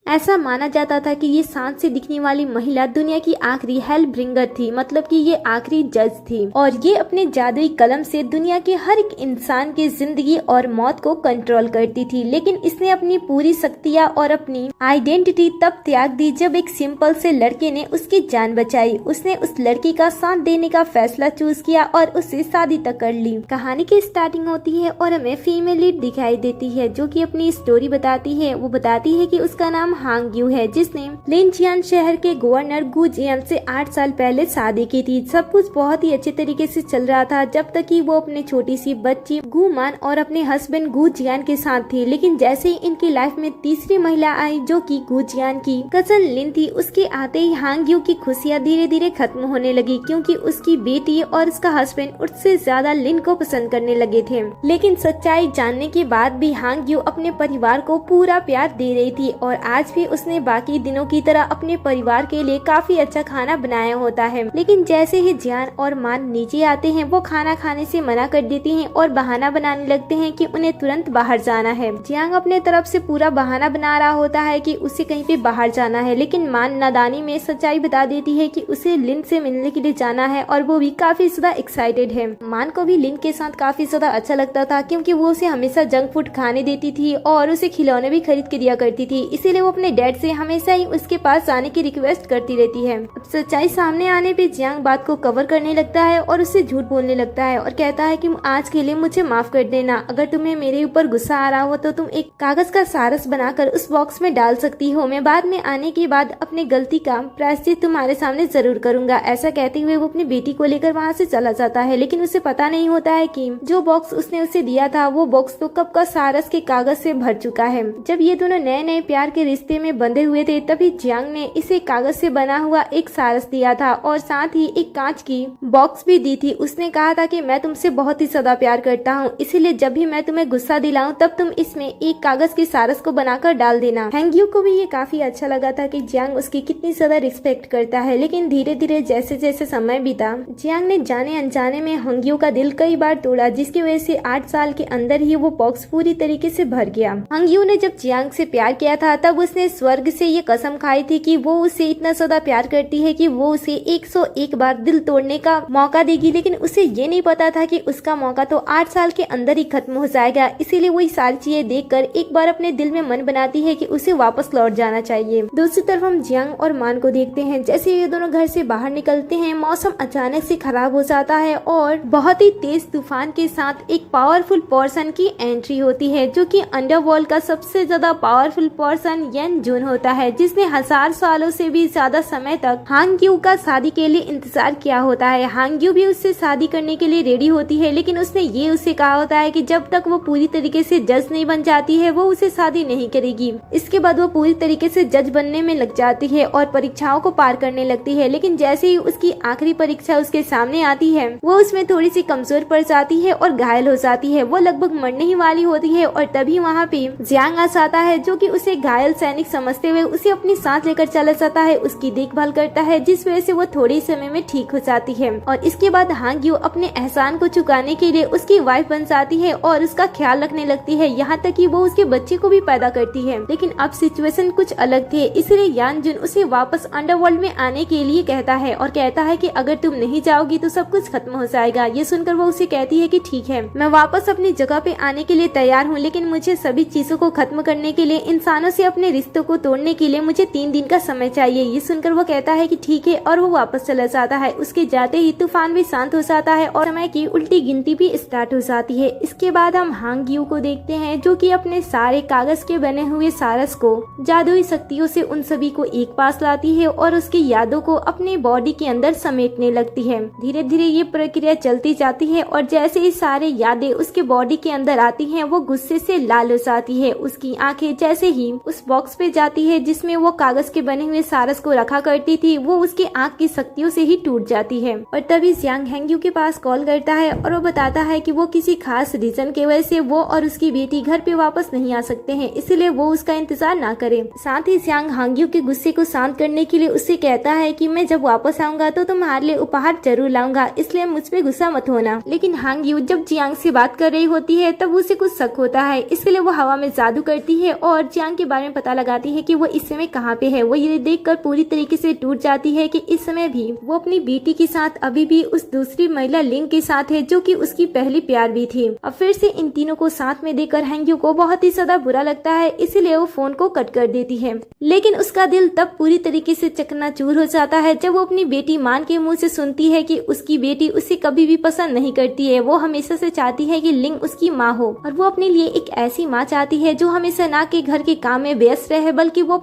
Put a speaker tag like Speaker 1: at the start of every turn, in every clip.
Speaker 1: ऐसा माना जाता था कि ये सांप से दिखने वाली महिला दुनिया की आखिरी हेल ब्रिंगर थी, मतलब कि ये आखिरी जज थी और ये अपने जादुई कलम से दुनिया के हर एक इंसान की जिंदगी और मौत को कंट्रोल करती थी। लेकिन इसने अपनी पूरी शक्तियाँ और अपनी आइडेंटिटी तब त्याग दी जब एक सिंपल से लड़के ने उसकी जान बचाई। उसने उस लड़की का साथ देने का फैसला चूज किया और उससे शादी तक कर ली। कहानी की स्टार्टिंग होती है और हमें फीमेल लीड दिखाई देती है जो कि अपनी स्टोरी बताती है। वो बताती है कि उसका नाम हांग यू है, जिसने लिनजियान शहर के गवर्नर गु जियान से 8 साल पहले शादी की थी। सब कुछ बहुत ही अच्छे तरीके से चल रहा था जब तक कि वो अपने छोटी सी बच्ची गु मान और अपने हस्बैंड गु जियान के साथ थी। लेकिन जैसे ही इनकी लाइफ में तीसरी महिला आई जो कि गु जियान की कजन लिन थी, उसके आते ही हांग यू की खुशियाँ धीरे धीरे खत्म होने लगी क्योंकि उसकी बेटी और उसका हस्बैंड उससे ज्यादा लिन को पसंद करने लगे थे। लेकिन सच्चाई जानने के बाद भी हांग यू अपने परिवार को पूरा प्यार दे रही थी और आज भी उसने बाकी दिनों की तरह अपने परिवार के लिए काफी अच्छा खाना बनाया होता है। लेकिन जैसे ही जियान और मान नीचे आते हैं वो खाना खाने से मना कर देती हैं और बहाना बनाने लगते हैं कि उन्हें तुरंत बाहर जाना है। जियांग अपने तरफ से पूरा बहाना बना रहा होता है कि उसे कहीं पे बाहर जाना है, लेकिन मान नादानी में सच्चाई बता देती है कि उसे लिन से मिलने के लिए जाना है और वो भी काफी ज्यादा एक्साइटेड है। मान को भी लिन के साथ काफी ज्यादा अच्छा लगता था क्योंकि वो उसे हमेशा जंक फूड खाने देती थी और उसे खिलौने भी खरीद के दिया करती थी, इसीलिए वो अपने डैड से हमेशा ही उसके पास जाने की रिक्वेस्ट करती रहती है। अब सच्चाई सामने आने पे जियांग बात को कवर करने लगता है और उससे झूठ बोलने लगता है और कहता है कि आज के लिए मुझे माफ कर देना। अगर तुम्हें मेरे ऊपर गुस्सा आ रहा हो तो तुम एक कागज का सारस बनाकर उस बॉक्स में डाल सकती हो। मैं बाद में आने के बाद अपनी गलती का प्रायश्चित तुम्हारे सामने जरूर करूंगा। ऐसा कहते हुए वो अपनी बेटी को लेकर वहाँ से चला जाता है, लेकिन उसे पता नहीं होता है कि जो बॉक्स उसने उसे दिया था वो बॉक्स तो कब का सारस के कागज से भर चुका है। जब ये दोनों नए नए प्यार के रिश्ते में बंधे हुए थे तभी जियांग ने इसे कागज से बना हुआ एक सारस दिया था और साथ ही एक कांच की बॉक्स भी दी थी। उसने कहा था कि मैं तुमसे बहुत ही ज्यादा प्यार करता हूँ, इसीलिए जब भी मैं तुम्हें गुस्सा दिलाऊं तब तुम इसमें एक कागज के सारस को बनाकर डाल देना। हैंगयू को भी ये काफी अच्छा लगा था कि जियांग उसकी कितनी ज्यादा रिस्पेक्ट करता है। लेकिन धीरे धीरे जैसे जैसे समय बीता जियांग ने जाने अनजाने में हैंगयू का दिल कई बार तोड़ा, जिसकी वजह से 8 साल के अंदर ही वो बॉक्स पूरी तरीके से भर गया। हैंगयू ने जब जियांग से प्यार किया था तब उसने स्वर्ग से ये कसम खाई थी कि वो उसे इतना ज्यादा प्यार करती है कि वो उसे 101 बार दिल तोड़ने का मौका देगी। लेकिन उसे ये नहीं पता था कि उसका मौका तो 8 साल के अंदर ही खत्म हो जाएगा, इसीलिए वो सारी चीजें देखकर एक बार अपने दिल में मन बनाती है कि उसे वापस लौट जाना चाहिए। दूसरी तरफ हम जियांग और मान को देखते हैं। जैसे ये दोनों घर से बाहर निकलते हैं मौसम अचानक से खराब हो जाता है और बहुत ही तेज तूफान के साथ एक पावरफुल पर्सन की एंट्री होती है जो कि अंडरवर्ल्ड का सबसे ज्यादा पावरफुल पर्सन येन जुन होता है, जिसने 1000 सालों से भी ज्यादा समय तक हांगयू का शादी के लिए इंतजार किया होता है। हांगयू भी उससे शादी करने के लिए रेडी होती है, लेकिन उसने ये उससे कहा होता है कि जब तक वो पूरी तरीके से जज नहीं बन जाती है वो उसे शादी नहीं करेगी। इसके बाद वो पूरी तरीके से जज बनने में लग जाती है और परीक्षाओं को पार करने लगती है। लेकिन जैसे ही उसकी आखिरी परीक्षा उसके सामने आती है वो उसमें थोड़ी सी कमजोर पड़ जाती है और घायल हो जाती है। वो लगभग मरने ही वाली होती है और तभी वहाँ पे जियांग आ जाता है जो कि उसे घायल सैनिक समझते हुए उसे अपनी साथ लेकर चला जाता है, उसकी देखभाल करता है, जिस वजह से वो थोड़ी समय में ठीक हो जाती है। और इसके बाद हांगयू अपने एहसान को चुकाने के लिए उसकी वाइफ बन जाती है और उसका ख्याल रखने लगती है, यहाँ तक कि वो उसके बच्चे को भी पैदा करती है। लेकिन अब सिचुएशन कुछ अलग थे, इसलिए यान जुन उसे वापस अंडरवर्ल्ड में आने के लिए कहता है और कहता है कि अगर तुम नहीं जाओगी तो सब कुछ खत्म हो जाएगा। ये सुनकर वो उसे कहती है कि ठीक है, मैं वापस अपनी जगह पे आने के लिए तैयार हूँ, लेकिन मुझे सभी चीजों को खत्म करने के लिए, इंसानों से अपने रिश्तों को तोड़ने के लिए मुझे 3 दिन का समय चाहिए। ये सुनकर वो कहता है कि ठीक है और वो वापस चला जाता है। उसके जाते ही तूफान भी शांत हो जाता है और समय की उल्टी गिनती भी स्टार्ट हो जाती है। इसके बाद हम हांगयू को देखते हैं जो कि अपने सारे कागज के बने हुए सारस को जादुई शक्तियों से उन सभी को एक पास लाती है और उसकी यादों को अपने बॉडी के अंदर समेटने लगती है। धीरे धीरे ये प्रक्रिया चलती जाती है और जैसे ही सारे यादें उसके बॉडी के अंदर आती हैं वो गुस्से से लाल हो जाती है। उसकी आंखें जैसे ही उस बॉक्स पे जाती है जिसमें वो कागज के बने हुए सारस को रखा करती थी वो उसकी आंख की शक्तियों से ही टूट जाती है। और तभी जियांग हैंगयू के पास कॉल करता है और वो बताता है कि वो किसी खास रीजन की वजह से वो और उसकी बेटी घर पे वापस नहीं आ सकते हैं, इसलिए वो उसका इंतजार ना करे। साथ ही जियांग हैंगयू के गुस्से को शांत करने के लिए उससे कहता है कि मैं जब वापस आऊंगा तो तुम्हारे लिए उपहार जरूर लाऊंगा, इसलिए मुझ पे गुस्सा मत होना। लेकिन हैंगयू जब जियांग से बात कर रही होती है तब उसे कुछ शक होता है, इसलिए वो हवा में जादू करती है और जियांग के बारे में पता लगाती है कि वो इस समय कहाँ पे है। वो ये देखकर पूरी तरीके से टूट जाती है कि इस समय भी वो अपनी बेटी के साथ अभी भी उस दूसरी महिला लिंग के साथ है जो कि उसकी पहली प्यार भी थी। अब फिर से इन तीनों को साथ में देखकर हैंग्यू को बहुत ही ज्यादा बुरा लगता है, इसीलिए वो फोन को कट कर देती है। लेकिन उसका दिल तब पूरी तरीके से चकनाचूर हो जाता है जब वो अपनी बेटी मान के मुंह से सुनती है कि उसकी बेटी उसे कभी भी पसंद नहीं करती है। वो हमेशा से चाहती है कि लिंग उसकी माँ हो और वो अपने लिए एक ऐसी माँ चाहती है जो हमेशा ना के घर के काम में व्यस्त रहे बल्कि वो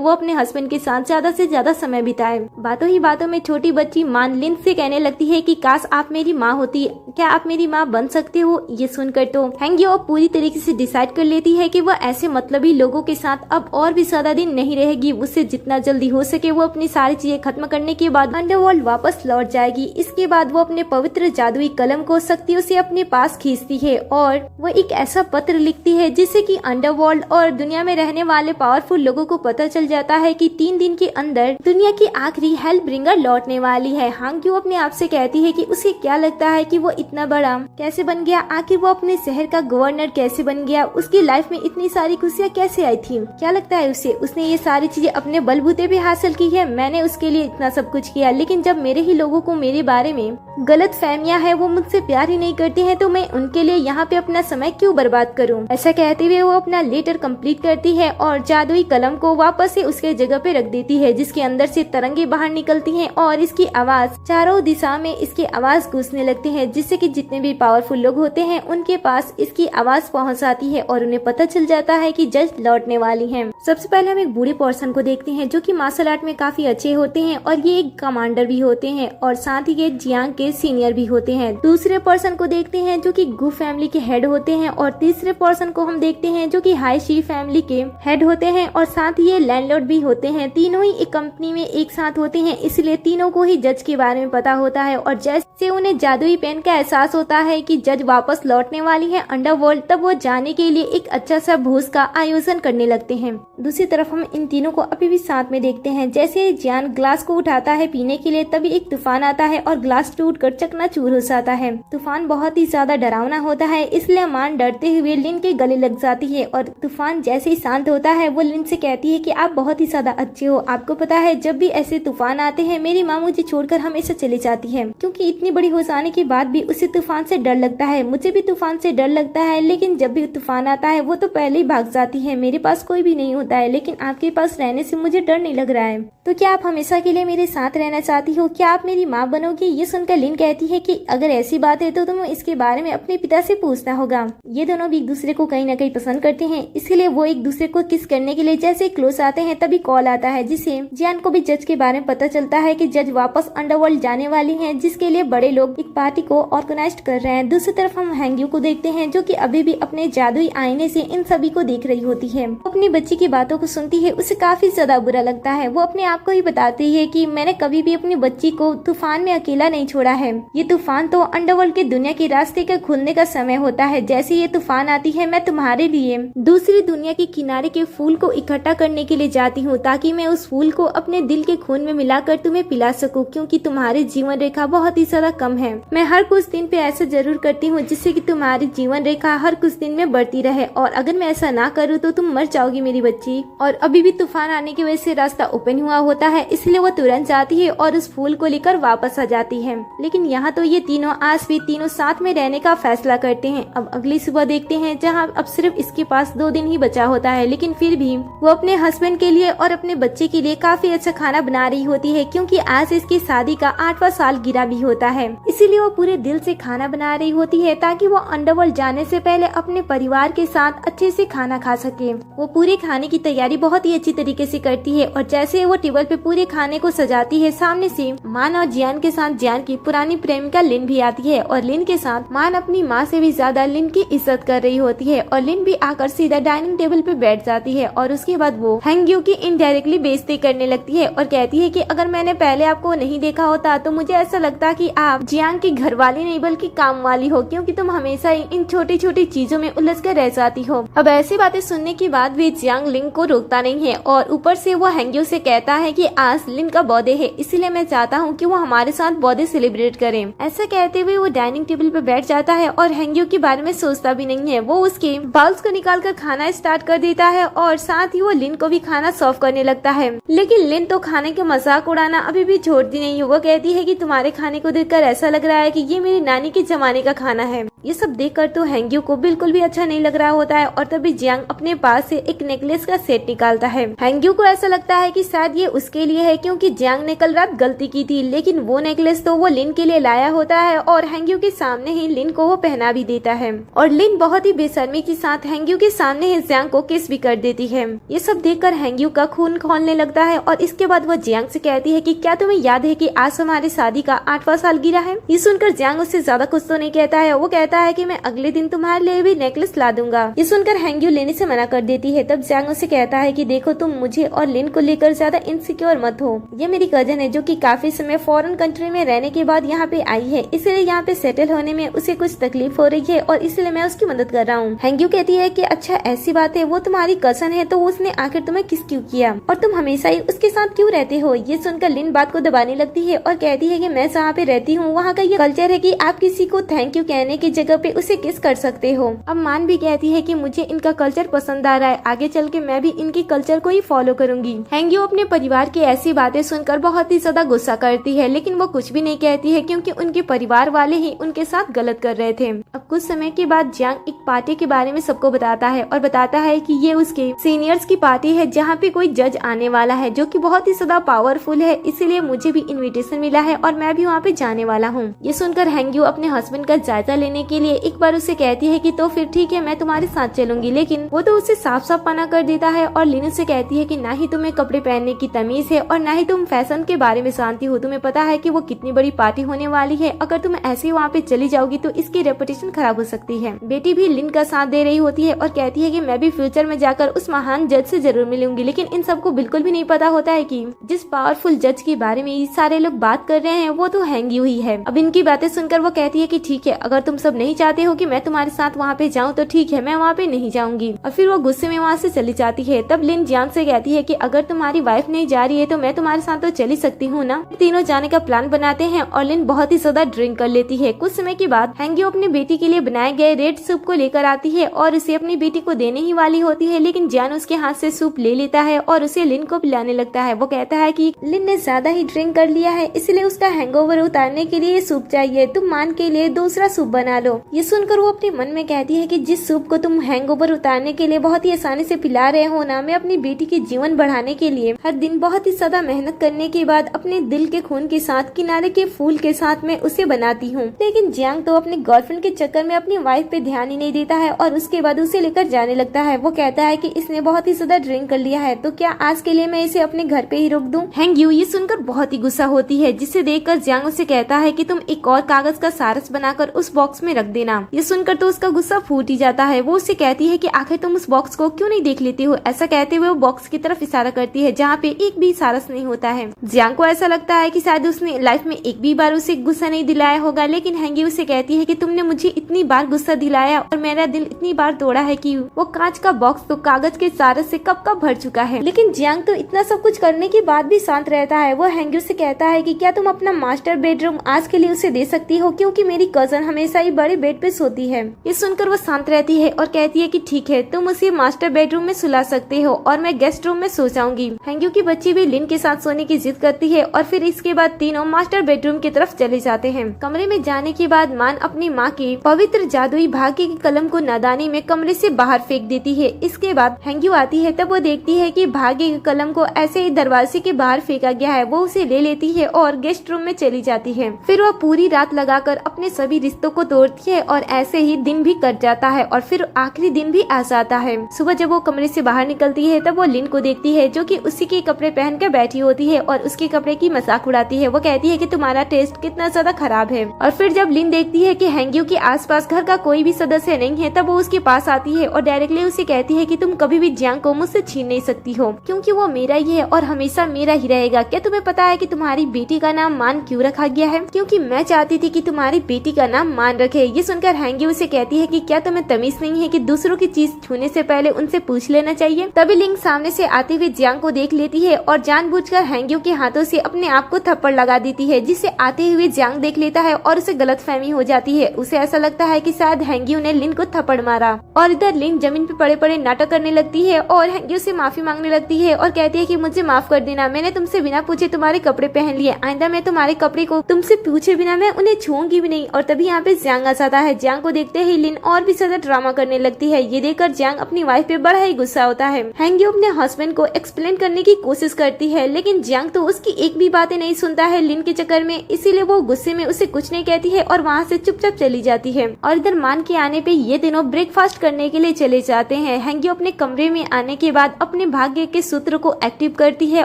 Speaker 1: अपने हस्बैंड के साथ ज्यादा से ज्यादा समय बिताए। बातों ही बातों में छोटी बच्ची मान लिन से कहने लगती है कि काश आप मेरी माँ होती, क्या आप मेरी माँ बन सकते हो। ये सुनकर तो हैंग्यो पूरी तरीके से डिसाइड कर लेती है कि वह ऐसे मतलबी लोगों के साथ अब और भी ज्यादा दिन नहीं रहेगी। उससे जितना जल्दी हो सके वो अपनी सारी चीजें खत्म करने के बाद अंडरवर्ल्ड वापस लौट जाएगी। इसके बाद वो अपने पवित्र जादुई कलम को शक्तियों से अपने पास खींचती है और वो एक ऐसा पत्र लिखती है जिससे कि अंडरवर्ल्ड और दुनिया में रहने वाले पावरफुल लोगों को पता चल जाता है कि 3 दिन के अंदर दुनिया की आखिरी हेल ब्रिंगर लौटने वाली है। हैंग्यो अपने आप से कहती है कि उसे क्या लगता है कि वो इतना बड़ा कैसे बन गया, आखिर वो अपने शहर का गवर्नर कैसे बन गया, उसकी लाइफ में इतनी सारी खुशियाँ कैसे आई थी, क्या लगता है उसने ये सारी चीजें अपने बलबूते पे हासिल की है। मैंने उसके लिए इतना सब कुछ किया, लेकिन जब मेरे ही लोगों को मेरे बारे में गलत फहमियां है, वो मुझसे प्यार ही नहीं करते हैं, तो मैं उनके लिए यहाँ पे अपना समय क्यों बर्बाद करूँ। ऐसा कहते हुए वो अपना लेटर कंप्लीट करती है और जादुई कलम को वापस से उसके जगह पे रख देती है, जिसके अंदर से तरंगे बाहर निकलती हैं और इसकी आवाज चारों दिशा में इसकी आवाज गूंजने लगती है, जिससे कि जितने भी पावरफुल लोग होते हैं उनके पास इसकी आवाज पहुंच आती है और उन्हें पता चल जाता है कि जज लौटने वाली हैं। सबसे पहले हम एक बूढ़े पर्सन को देखते हैं जो कि मार्शल आर्ट में काफी अच्छे होते हैं और ये एक कमांडर भी होते हैं और साथ ही ये जियांग के सीनियर भी होते हैं। दूसरे पर्सन को देखते हैं जो कि गु फैमिली के हेड होते हैं और तीसरे पर्सन को हम देखते हैं जो कि हाई शी फैमिली के हेड होते हैं और साथ ही ये लैंडलॉर्ड भी होते हैं। तीनों ही एक कंपनी में एक साथ होते हैं, इसलिए तीनों को ही जज के बारे में पता होता है और जैसे उन्हें जादुई पेन का एहसास होता है कि जज वापस लौटने वाली है अंडरवर्ल्ड, तब वो जाने के लिए एक अच्छा सा भोज का आयोजन करने लगते हैं। दूसरी तरफ हम इन तीनों को अभी भी साथ में देखते हैं। जैसे जियान ग्लास को उठाता है पीने के लिए, तभी एक तूफान आता है और ग्लास टूटकर चकनाचूर हो जाता है। तूफान बहुत ही ज्यादा डरावना होता है, इसलिए मान डरते हुए लिन के गले लग जाती है और तूफान जैसे ही शांत होता है वो लिन से कहती है कि आप बहुत ही ज्यादा अच्छे हो। आपको पता है जब भी ऐसे तूफान आते हैं मेरी माँ मुझे छोड़कर हमेशा चली जाती है, क्योंकि इतनी बड़ी हो जाने के बाद भी उसे तूफान से डर लगता है। मुझे भी तूफान से डर लगता है, लेकिन जब भी तूफान आता है वो तो पहले ही भाग जाती है। मेरे पास कोई भी नहीं होता है, लेकिन आपके पास रहने से मुझे डर नहीं लग रहा है। तो क्या आप हमेशा के लिए मेरे साथ रहना चाहती हो? क्या आप मेरी माँ बनोगी? ये सुनकर लिन कहती है कि अगर ऐसी बात है तो तुम्हें इसके बारे में अपने पिता से पूछना होगा। ये दोनों भी एक दूसरे को कहीं न कहीं पसंद करते हैं, इसलिए वो एक दूसरे को किस करने के लिए जैसे क्लोज आते हैं तभी कॉल आता है, जिससे जियान को भी जज के बारे में पता चलता है कि जज वापस अंडरवर्ल्ड जाने वाली हैं, जिसके लिए बड़े लोग एक पार्टी को ऑर्गेनाइज कर रहे हैं। दूसरी तरफ हम हैंग्यू को देखते हैं जो कि अभी भी अपने जादुई आईने से इन सभी को देख रही होती है। अपनी बच्ची की बातों को सुनती है, उसे काफी ज्यादा बुरा लगता है। वो अपने आप को ही बताती है कि मैंने कभी भी अपनी बच्ची को तूफान में अकेला नहीं छोड़ा है। ये तूफान तो अंडरवर्ल्ड के दुनिया के रास्ते के खुलने का समय होता है। जैसे ये तूफान आती है मैं तुम्हारे लिए दूसरी दुनिया के किनारे के फूल को इकट्ठा करने के लिए जाती हूँ, ताकि मैं उस फूल को अपने दिल के खून में मिलाकर तुम्हें पिला सकूं, क्योंकि तुम्हारी जीवन रेखा बहुत ही ज्यादा कम है। मैं हर कुछ दिन पे ऐसा जरूर करती हूँ जिससे कि तुम्हारी जीवन रेखा हर कुछ दिन में बढ़ती रहे, और अगर मैं ऐसा ना करूँ तो तुम मर जाओगी मेरी बच्ची। और अभी भी तूफान आने की वजह से रास्ता ओपन हुआ होता है, इसलिए वो तुरंत जाती है और उस फूल को लेकर वापस आ जाती है। लेकिन यहाँ तो ये तीनों आज भी तीनों साथ में रहने का फैसला करते हैं। अब अगली सुबह देखते हैं जहाँ अब सिर्फ इसके पास 2 दिन ही बचा होता है, लेकिन फिर भी वो अपने हस्बैंड के लिए और अपने बच्चे के लिए काफी अच्छा खाना बना रही होती है, क्योंकि आज इसकी शादी का 8वां साल गिरा भी होता है। इसीलिए वो पूरे दिल से खाना बना रही होती है ताकि वो अंडरवर्ल्ड जाने से पहले अपने परिवार के साथ अच्छे से खाना खा सके। वो पूरे खाने की तैयारी बहुत ही अच्छी तरीके से करती है और जैसे वो टेबल पे पूरे खाने को सजाती है, सामने से मान और जियान के साथ जियान की पुरानी प्रेमिका लिन भी आती है और लिन के साथ मान अपनी माँ से भी ज्यादा लिन की इज्जत कर रही होती है और लिन भी आकर सीधा डाइनिंग टेबल पे बैठ जाती है और उसके बाद वो हैंग्यू की इनडायरेक्टली बेइज्जती करने लगती है और कहती है कि अगर मैंने पहले आपको नहीं देखा होता तो मुझे ऐसा लगता कि आप जियांग की घरवाली नहीं बल्कि काम वाली हो, क्योंकि तुम हमेशा ही इन छोटी छोटी चीजों में उलझ कर रह जाती हो। अब ऐसी बातें सुनने के बाद भी जियांग लिन को रोकता नहीं है और ऊपर से वो हैंग्यू से कहता है कि आज लिन का बर्थडे है, इसीलिए मैं चाहता हूँ कि वो हमारे साथ बर्थडे सेलिब्रेट सेलिब्रेट करें। ऐसा कहते हुए वो डाइनिंग टेबल पे बैठ जाता है और हैंग्यू के बारे में सोचता भी नहीं है। वो उसके बाउल्स को निकाल कर खाना स्टार्ट कर देता है और साथ ही वो लिन को भी खाना सर्व करने लगता है। लेकिन लिन तो खाने के मजाक उड़ाना अभी भी छोड़ती नहीं। वो कहती है कि तुम्हारे खाने को देखकर ऐसा लग रहा है कि ये मेरी नानी के जमाने का खाना है। ये सब देखकर तो हैंग्यू को बिल्कुल भी अच्छा नहीं लग रहा होता है और तभी जियांग अपने पास से एक नेकलेस का सेट निकालता है। हैंग्यू को ऐसा लगता है कि शायद ये उसके लिए है क्योंकि जियांग ने कल रात गलती की थी, लेकिन वो नेकलेस तो वो लिन के लिए लाया होता है और हैंग्यू के सामने ही लिन को वो पहना भी देता है और लिन बहुत ही बेशर्मी के साथ हैंग्यू के सामने ही जियांग को किस भी कर देती है। ये सब देखकर हैंग्यू का खून खौलने लगता है और इसके बाद वो जियांग से कहती है कि क्या तुम्हें याद है कि आज हमारी शादी का 8वां सालगिरह है। ये सुनकर जियांग उससे ज्यादा कुछ तो नहीं कहता है। वो कहता है कि मैं अगले दिन तुम्हारे लिए भी नेकलेस ला दूंगा। ये सुनकर हैंग्यू लेने से मना कर देती है। तब जियांग उसे कहता है कि देखो तुम मुझे और लिन को लेकर ज्यादा इनसिक्योर मत हो। ये मेरी कजन है जो कि काफी समय फॉरेन कंट्री में रहने के बाद यहाँ पे आई है, इसलिए यहाँ पे सेटल होने में उसे कुछ तकलीफ हो रही है और इसलिए मैं उसकी मदद कर रहा हूँ। हैंग्यू कहती है कि अच्छा ऐसी बात है, वो तुम्हारी कजन है तो उसने आखिर तुम्हें किस क्यों किया और तुम हमेशा ही उसके साथ क्यों रहते हो। ये सुनकर लिन बात को दबाने लगती है और कहती है कि मैं जहाँ पे रहती हूँ वहाँ का ये कल्चर है कि आप किसी को थैंक यू कहने की जगह पे उसे किस कर सकते हो। अब मान भी कहती है कि मुझे इनका कल्चर पसंद आ रहा है, आगे चल के मैं भी इनकी कल्चर को ही फॉलो करूंगी। हैंग्यू अपने परिवार की ऐसी बातें सुनकर बहुत ही ज्यादा गुस्सा करती है, लेकिन वो कुछ भी नहीं कहती है क्योंकि उनके परिवार वाले ही उनके साथ गलत कर रहे थे। अब कुछ समय के बाद जियांग एक पार्टी के बारे में सबको बताता है और बताता है कि ये उसके सीनियर्स की पार्टी है जहाँ पे कोई जज आने वाला है जो कि बहुत ही ज्यादा पावरफुल है, इसीलिए मुझे भी इनविटेशन मिला है और मैं भी वहाँ पे जाने वाला हूँ। ये सुनकर हैंग्यू अपने हस्बैंड का जायजा लेने के लिए एक बार उसे कहती है कि तो फिर ठीक है मैं तुम्हारे साथ चलूंगी, लेकिन वो तो उसे साफ साफ मना कर देता है और लिन से कहती है कि ना ही तुम्हें कपड़े पहनने की तमीज है और ना ही तुम फैशन के बारे में जानती हो। तुम्हें पता है कि वो कितनी बड़ी पार्टी होने वाली है, अगर तुम ऐसे ही वहाँ पे चली जाओगी तो इसकी रेपुटेशन खराब हो सकती है। बेटी भी लिन का साथ दे रही होती है और कहती है कि मैं भी फ्यूचर में जाकर उस महान जज से जरूर मिलूंगी, लेकिन इन सबको बिल्कुल भी नहीं पता होता है कि जिस पावरफुल जज के बारे में ये सारे लोग बात कर रहे हैं वो तो हैंग्यू ही है। अब इनकी बातें सुनकर वो कहती है कि ठीक है, अगर तुम सब नहीं चाहते हो कि मैं तुम्हारे साथ वहाँ पे जाऊँ तो ठीक है, मैं वहाँ पे नहीं जाऊंगी। और फिर वो गुस्से में वहाँ से चली जाती है। तब लिन जियांग से कहती है कि अगर तुम्हारी वाइफ नहीं जा रही है तो मैं तुम्हारे साथ तो चली सकती हूँ ना। तीनों जाने का प्लान बनाते हैं और लिन बहुत ही ज्यादा ड्रिंक कर लेती है। कुछ समय के बाद हैंग्यू अपनी बेटी के लिए बनाए गए रेड सूप को लेकर आती है और उसे अपनी बेटी को देने ही वाली होती है, लेकिन जियांग उसके हाथ से सूप ले लेता है और उसे लिन को पिलाने लगता है। वो कहता है कि लिन ने ज्यादा ही ड्रिंक कर लिया है, इसलिए उसका हैंगओवर उतारने के लिए सूप चाहिए, तुम मान के लिए दूसरा सूप बना लो। ये सुनकर वो अपने मन में कहती है कि जिस सूप को तुम हैंगओवर उतारने के लिए बहुत ही आसानी से पिला रहे हो ना, मैं अपनी बेटी के जीवन बढ़ाने के लिए हर दिन बहुत ही ज्यादा मेहनत करने के बाद अपने दिल के खून के साथ किनारे के फूल के साथ मैं उसे बनाती हूँ। लेकिन जियांग तो अपने गर्लफ्रेंड के चक्कर में अपनी वाइफ पे ध्यान ही नहीं देता है और उसके बाद उसे लेकर जाने लगता है। वो कहता है कि इसने बहुत ही ज्यादा ड्रिंक कर लिया है, तो क्या आज के लिए मैं इसे अपने घर पे ही रोक दूं। हैंग्यू ये सुनकर बहुत ही गुस्सा होती है, जिसे देखकर जियांग उसे कहता है कि तुम एक और कागज का सारस बनाकर उस बॉक्स में रख देना। ये सुनकर तो उसका गुस्सा फूट ही जाता है। वो उससे कहती है कि आखिर तुम उस बॉक्स को क्यों नहीं देख लेती हो। ऐसा कहते हुए वो बॉक्स की तरफ इशारा करती है जहाँ पे एक भी सारस नहीं होता है। जियांग को ऐसा लगता है कि शायद उसने लाइफ में एक भी बार उसे गुस्सा नहीं दिलाया होगा, लेकिन हैंग्यू उसे कहती है कि तुमने मुझे इतनी बार गुस्सा दिलाया और मेरा दिल इतनी बार तोड़ा है कि वो कांच का बॉक्स तो कागज के सारस से कब का भर चुका है। लेकिन जियांग तो इतना सब कुछ करने के बाद भी शांत रहता है। वो हैंग्यू से कहता है कि क्या तुम अपना मास्टर बेडरूम आज के लिए उसे दे सकती हो, क्योंकि मेरी कजन हमेशा ही बड़े बेड पे सोती है। ये सुनकर वो शांत रहती है और कहती है कि ठीक है, तुम उसे मास्टर बेडरूम में सुला सकते हो और मैं गेस्ट रूम में सो जाऊंगी। हैंग्यू की बच्ची भी लिन के साथ सोने की जिद करती है और फिर इसके बाद तीनों मास्टर बेडरूम की तरफ चले जाते हैं। कमरे में जाने के बाद मान अपनी माँ के पवित्र जादुई भाग्य की कलम को नादानी में कमरे से बाहर फेंक देती है। इसके बाद हैंग्यू आती है, तब वो देखती है कि भाग्य की कलम को ऐसे ही दरवाजे के बाहर फेंका गया है। वो उसे ले लेती है और गेस्ट रूम में चली जाती है। फिर वह पूरी रात लगाकर अपने सभी रिश्तों को तोड़ती है और ऐसे ही दिन भी कट जाता है और फिर आखिरी दिन भी आ जाता है। सुबह जब वो कमरे से बाहर निकलती है तब वो लिन को देखती है जो कि उसी के कपड़े पहनकर बैठी होती है और उसके कपड़े की मजाक उड़ाती है। वो कहती है कि तुम्हारा टेस्ट कितना ज्यादा खराब है। और फिर जब लिन देखती है कि हैंग्यू के आसपास घर का कोई भी सदस्य नहीं है, तब वो उसके पास आती है और डायरेक्टली उसे कहती है कि तुम कभी भी जियांग को मुझसे छीन नहीं सकती हो, क्योंकि वो मेरा ही है और हमेशा मेरा ही रहेगा। क्या तुम्हें पता है कि तुम्हारी बेटी का नाम मान क्यों रखा गया है? क्योंकि मैं चाहती थी कि तुम्हारी बेटी का नाम मान रखे थे। ये सुनकर हैंगी उसे कहती है कि क्या तुम्हें तमीज नहीं है कि दूसरों की चीज छूने से पहले उनसे पूछ लेना चाहिए। तभी लिंग सामने से आते हुए जियांग को देख लेती है और जानबूझकर हैंगी के हाथों से अपने आप को थप्पड़ लगा देती है, जिसे आते हुए जियांग देख लेता है और उसे गलतफहमी हो जाती है। उसे ऐसा लगता है कि शायद हैंगी ने लिन को थप्पड़ मारा और इधर लिन जमीन पे पड़े पड़े नाटक करने लगती है और हैंगी से माफी मांगने लगती है और कहती है कि मुझे माफ कर देना, मैंने तुमसे बिना पूछे तुम्हारे कपड़े पहन लिए, आइंदा मैं तुम्हारे कपड़े को तुमसे पूछे बिना मैं उन्हें छूऊंगी भी नहीं। और तभी यहाँ पे जियांग आ जाता है। जियांग को देखते ही लिन और भी ज्यादा ड्रामा करने लगती है। ये देखकर जियांग अपनी वाइफ पे बड़ा ही गुस्सा होता है। हैंगी अपने हस्बैंड को एक्सप्लेन करने की कोशिश करती है, लेकिन जियांग तो उसकी एक भी बातें नहीं सुनता है लिन के चक्कर में, इसीलिए वो गुस्से में उसे कुछ नहीं कहती है और वहाँ से चुपचाप चली जाती है। और इधर मान के आने पे ये तीनों ब्रेकफास्ट करने के लिए चले जाते हैं। हैंगी अपने कमरे में आने के बाद अपने भाग्य के सूत्र को एक्टिव करती है